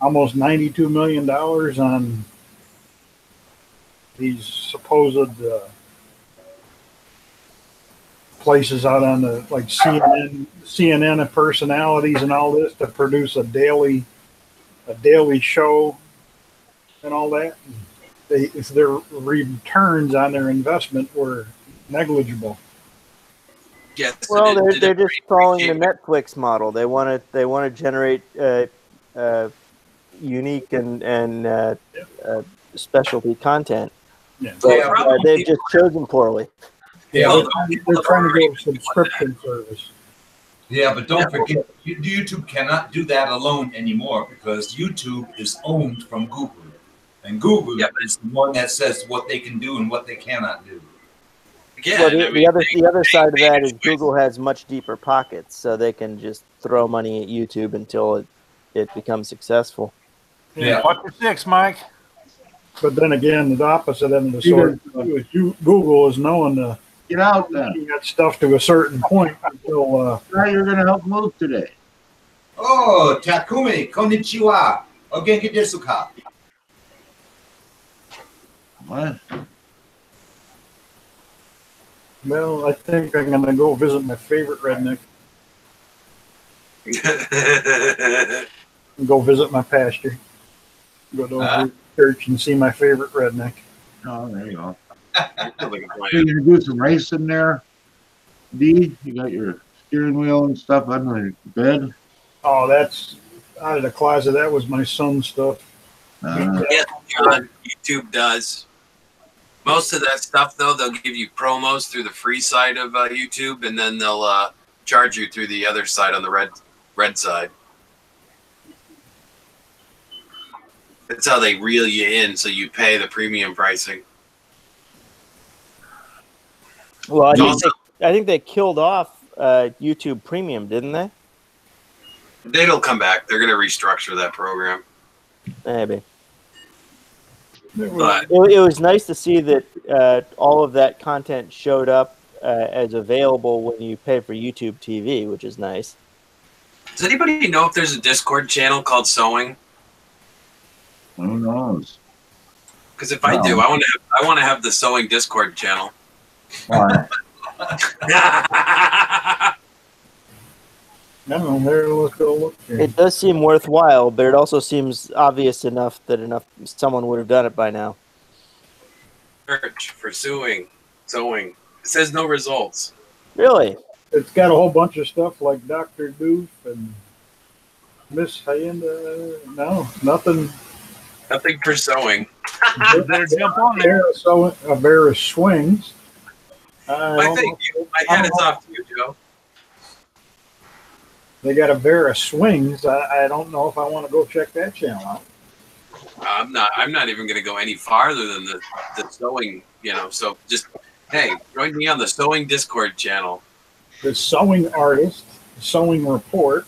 almost $92 million on these supposed places out on the like CNN and personalities and all this to produce a daily show and all that. Their returns on their investment were negligible. Yes. Well, they're just following the Netflix model. They want to generate unique and specialty content. Yeah. But they've just chosen poorly. Yeah, they're trying to go subscription service. Yeah, but don't forget, YouTube cannot do that alone anymore because YouTube is owned from Google. And Google is the one that says what they can do and what they cannot do. Yeah, well, the other side of that is Google has much deeper pockets, so they can just throw money at YouTube until it becomes successful. Yeah. Watch your six, Mike. But then again, the opposite end of the sword is Google is known to get out there. Get stuff to a certain point until. Now you're going to help move today. Oh, Takumi, konnichiwa. Ogenki desu ka? What? Well, I think I'm going to go visit my favorite redneck. Go visit my pasture. Go to church and see my favorite redneck. Oh, there you go. You're going to do some racing there, D? You got your steering wheel and stuff under the bed? Oh, that's out of the closet. That was my son's stuff. Yes, John, YouTube does. Most of that stuff, though, they'll give you promos through the free side of YouTube, and then they'll charge you through the other side on the red side. That's how they reel you in, so you pay the premium pricing. Well, I think they killed off YouTube Premium, didn't they? It'll come back. They're going to restructure that program. Maybe. But it was nice to see that all of that content showed up as available when you pay for YouTube TV, which is nice. Does anybody know if there's a Discord channel called Sewing? Who knows? Because if I do, I want to have the Sewing Discord channel. Why? Let's go look here. It does seem worthwhile, but it also seems obvious enough that someone would have done it by now. Search for sewing. It says no results. Really? It's got a whole bunch of stuff like Dr. Doof and Miss Hyenda. No, nothing. Nothing for sewing. Better jump on there. A Vera swings. My hat is off to you, Joe. They got a Vera swings. I don't know if I want to go check that channel out. I'm not even going to go any farther than the sewing. So just join me on the Sewing Discord channel. The Sewing Artist, the Sewing Report.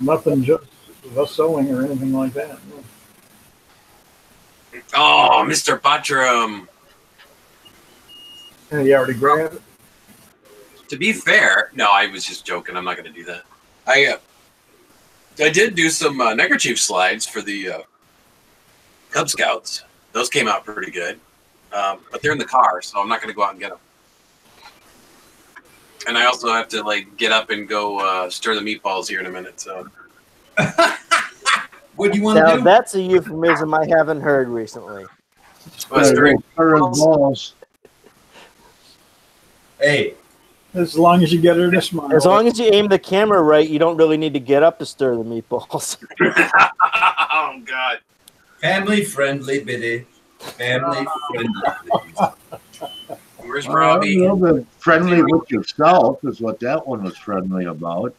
Nothing just the sewing or anything like that. Oh, Mr. Buttram. And you already grabbed it? To be fair, no, I was just joking. I'm not going to do that. I did do some neckerchief slides for the Cub Scouts. Those came out pretty good. But they're in the car, so I'm not going to go out and get them. And I also have to get up and go stir the meatballs here in a minute. So, what do you want to do? That's a euphemism I haven't heard recently. Hey, as long as you get her to smile. As long as you aim the camera right, you don't really need to get up to stir the meatballs. Oh God! Family friendly, Biddy. Family friendly. Where's Robbie? A little bit friendly with yourself is what that one was friendly about.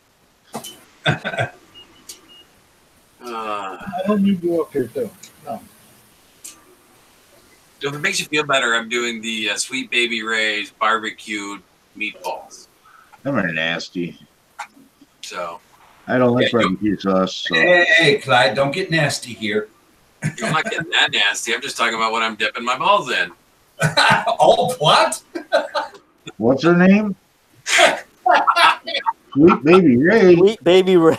I don't need to go up here too. No. So if it makes you feel better, I'm doing the Sweet Baby Ray's barbecued meatballs. Them are nasty. So I don't like barbecue sauce. So. Hey, Clyde, don't get nasty here. I'm not getting that nasty. I'm just talking about what I'm dipping my balls in. Oh, what? What's her name? Sweet Baby Ray. Sweet Baby Ray.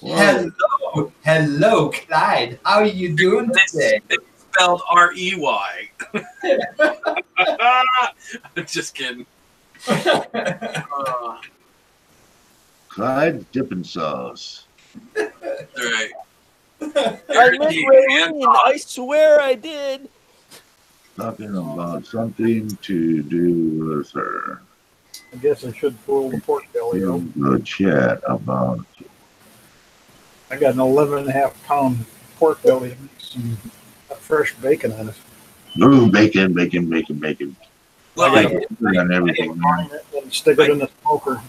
Hello, hello, Clyde. How are you doing today? It's spelled R-E-Y. I'm just kidding. Clyde dipping sauce. Right. I meant Raylene. I swear I did. Talking about something to do with her. I guess I should pull the pork belly out. The chat about. I got an 11.5-pound pork belly and some fresh bacon on it. Ooh, bacon, bacon, bacon, bacon. Well, I on everything. And stick it in the smoker.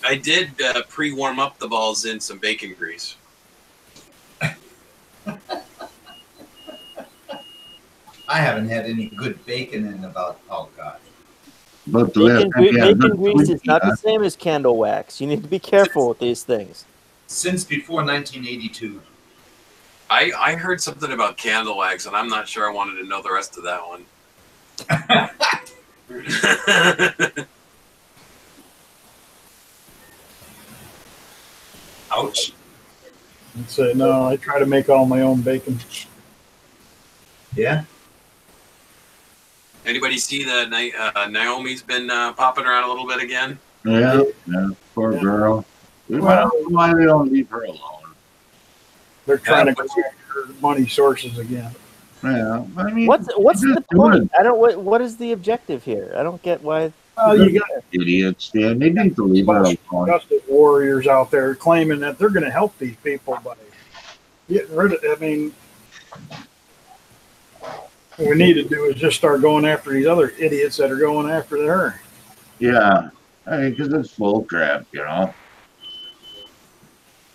I did pre-warm up the balls in some bacon grease. I haven't had any good bacon in about, oh God. But Bacon grease is not the same as candle wax. You need to be careful with these things. Since before 1982. I heard something about candle wax, and I'm not sure I wanted to know the rest of that one. Ouch. And say, no, I try to make all my own bacon. Yeah. Anybody see that Naomi's been popping around a little bit again? Yeah, poor girl. Well, why they don't leave her alone? They're trying to go after money sources again. Yeah, I mean, what's the point? I don't. What is the objective here? I don't get why. You got idiots, man. They need to leave her alone. justice warriors out there claiming that they're going to help these people by getting rid of. I mean, what we need to do is just start going after these other idiots that are going after her. Yeah, I mean, because it's full crap, you know.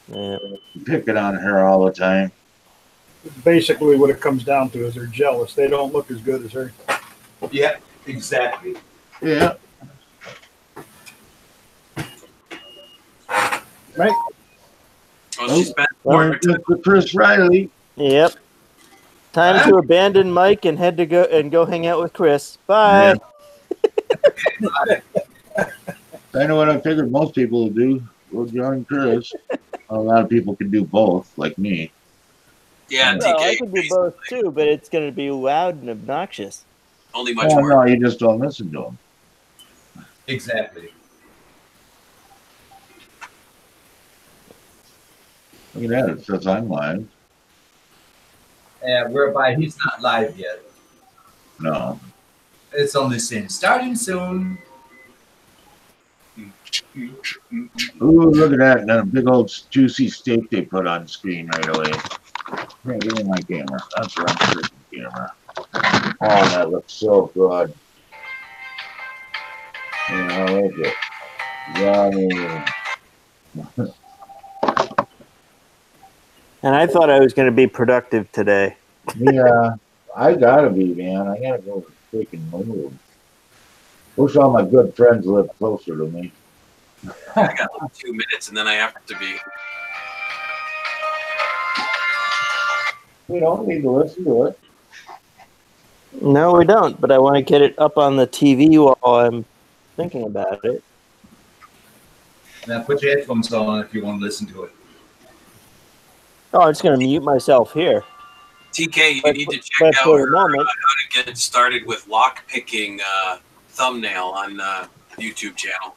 Yeah. Picking on her all the time. Basically, what it comes down to is they're jealous. They don't look as good as her. Yeah, exactly. Yeah. Right. Well, she spent for Chris Riley. Yep. Time to abandon Mike and head to go hang out with Chris. Bye. Yeah. I know what I figured most people would do. We'll join Chris. A lot of people can do both, like me. Yeah, well, TK. I can do both too, but it's going to be loud and obnoxious. Only much Oh, more. no, you just don't listen to him. Exactly. Look at that. It says I'm live. Whereby he's not live yet. No. It's only saying starting soon. Ooh, look at that. That big old juicy steak they put on screen right away. Yeah, give me my camera. That's what I'm freaking camera. Oh, that looks so good. Yeah, I like it. Yummy. And I thought I was going to be productive today. Yeah, I gotta be, man. I gotta go freaking move. Wish all my good friends lived closer to me. I got like 2 minutes, and then I have to be. We don't need to listen to it. No, we don't. But I want to get it up on the TV while I'm thinking about it. Now put your headphones on if you want to listen to it. Oh, I'm just going to mute myself here. TK, you need to check out for the how moment. to get started with lock picking thumbnail on YouTube channel.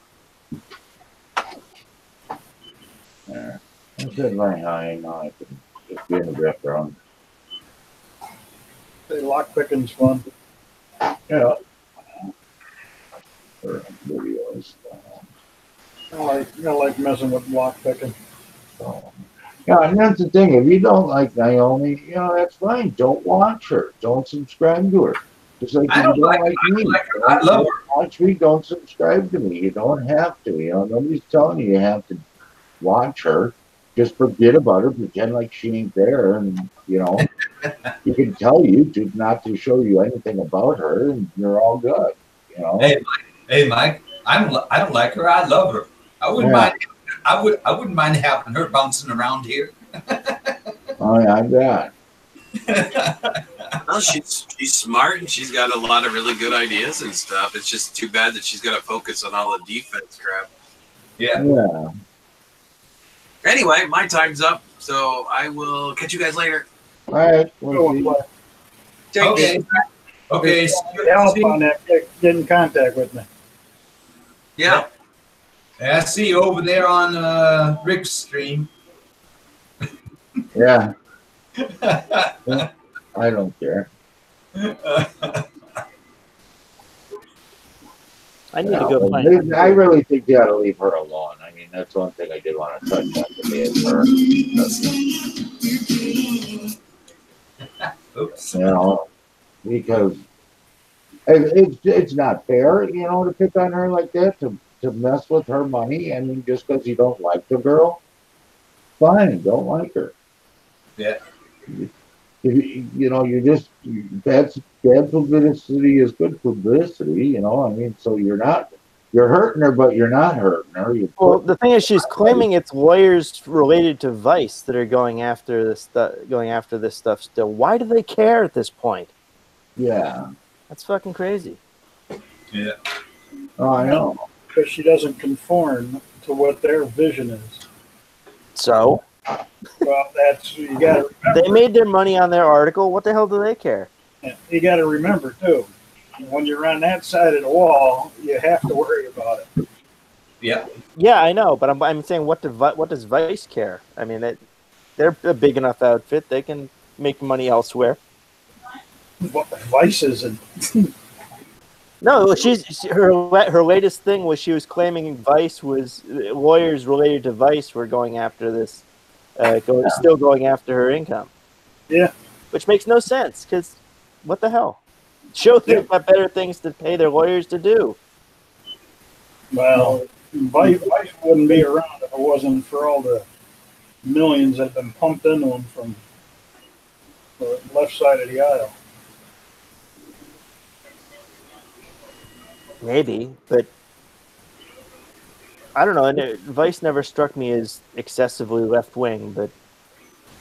Yeah. I said running high, now I can just be in the background. Say lock picking's fun. Yeah. Or videos. I like messing with lock picking. So, yeah, and that's the thing. If you don't like Naomi, you know, that's fine. Don't watch her. Don't subscribe to her. Just like you don't like me. I love her. Watch me, don't subscribe to me. You don't have to. You know, nobody's telling you have to watch her. Just forget about her. Pretend like she ain't there. And, you know, you can tell YouTube not to show you anything about her, and you're all good. You know? Hey, Mike. I don't like her. I love her. I wouldn't mind. I wouldn't mind having her bouncing around here. Oh, yeah, I'm that. Well, she's smart and she's got a lot of really good ideas and stuff. It's just too bad that she's got to focus on all the defense crap. Yeah. Yeah. Anyway, my time's up, so I will catch you guys later. All right. We'll see. Take Okay. care. Okay. Help on that. Get in contact with me. Yeah. I see you over there on Rick's stream. Yeah. I don't care. I need to go find. I really think you ought to leave her alone. I mean, that's one thing I did want to touch on today is her. Oops. You know, because it's not fair, you know, to pick on her like that, to mess with her money. I mean, just because you don't like the girl, fine, don't like her. Yeah. You know, you just, bad publicity is good publicity, you know. I mean, so you're hurting her, but you're not hurting her. Well, the thing is, she's claiming it's lawyers related to Vice that are going after this stuff still. Why do they care at this point? Yeah. That's fucking crazy. Yeah. Oh, I know. Because she doesn't conform to what their vision is. So? Well, that's, you got to remember. They made their money on their article. What the hell do they care? You got to remember, too, when you're on that side of the wall, you have to worry about it. Yeah. Yeah, I know, but I'm saying, what does Vice care? I mean, they're a big enough outfit. They can make money elsewhere. Vice isn't. No, her latest thing was she was claiming Vice was lawyers related to Vice were going after this, still going after her income. Yeah, which makes no sense because what the hell? Show them got better things to pay their lawyers to do. Well, Vice wouldn't be around if it wasn't for all the millions that have been pumped into them from the left side of the aisle. Maybe, but I don't know. And Vice never struck me as excessively left wing, but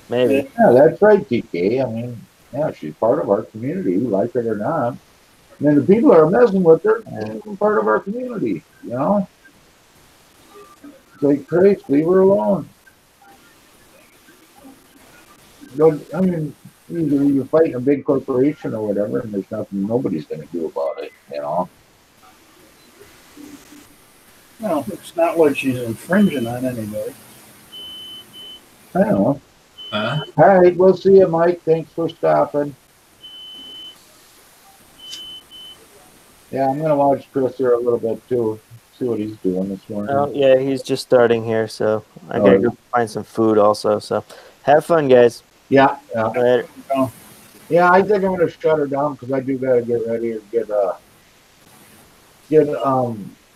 maybe. Yeah, that's right, TK. I mean, yeah, she's part of our community, like it or not. And then the people that are messing with her are part of our community, you know? It's like, Christ, leave her alone. I mean, you're fighting a big corporation or whatever, and there's nothing nobody's going to do about it, you know? No, it's not like she's infringing on anybody. I don't know. All right, we'll see you, Mike. Thanks for stopping. Yeah, I'm going to watch Chris here a little bit, too. See what he's doing this morning. Oh, yeah, he's just starting here, so I got to go find some food also. So have fun, guys. Yeah. Later. Yeah, I think I'm going to shut her down because I do got to get ready to get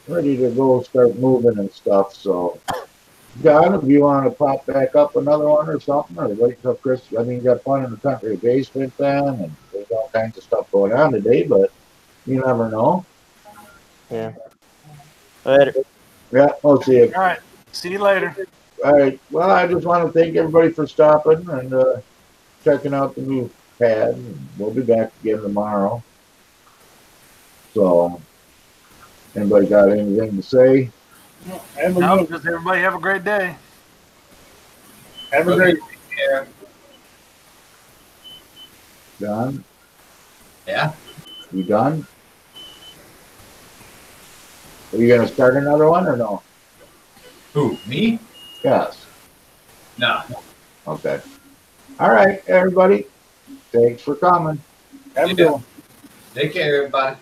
ready to go start moving and stuff. So, John, if you want to pop back up another one or something, or wait till Chris, I mean, you got fun in the country basement then, and there's all kinds of stuff going on today, but you never know. Yeah. Later. Yeah, we'll see you. All right. See you later. All right. Well, I just want to thank everybody for stopping and checking out the new pad. We'll be back again tomorrow. So, anybody got anything to say? No, just everybody have a great day. Have a great day. Done? Yeah. You done? Are you going to start another one or no? Who, me? Yes. No. Okay. All right, everybody. Thanks for coming. Have a good one. Take care, everybody.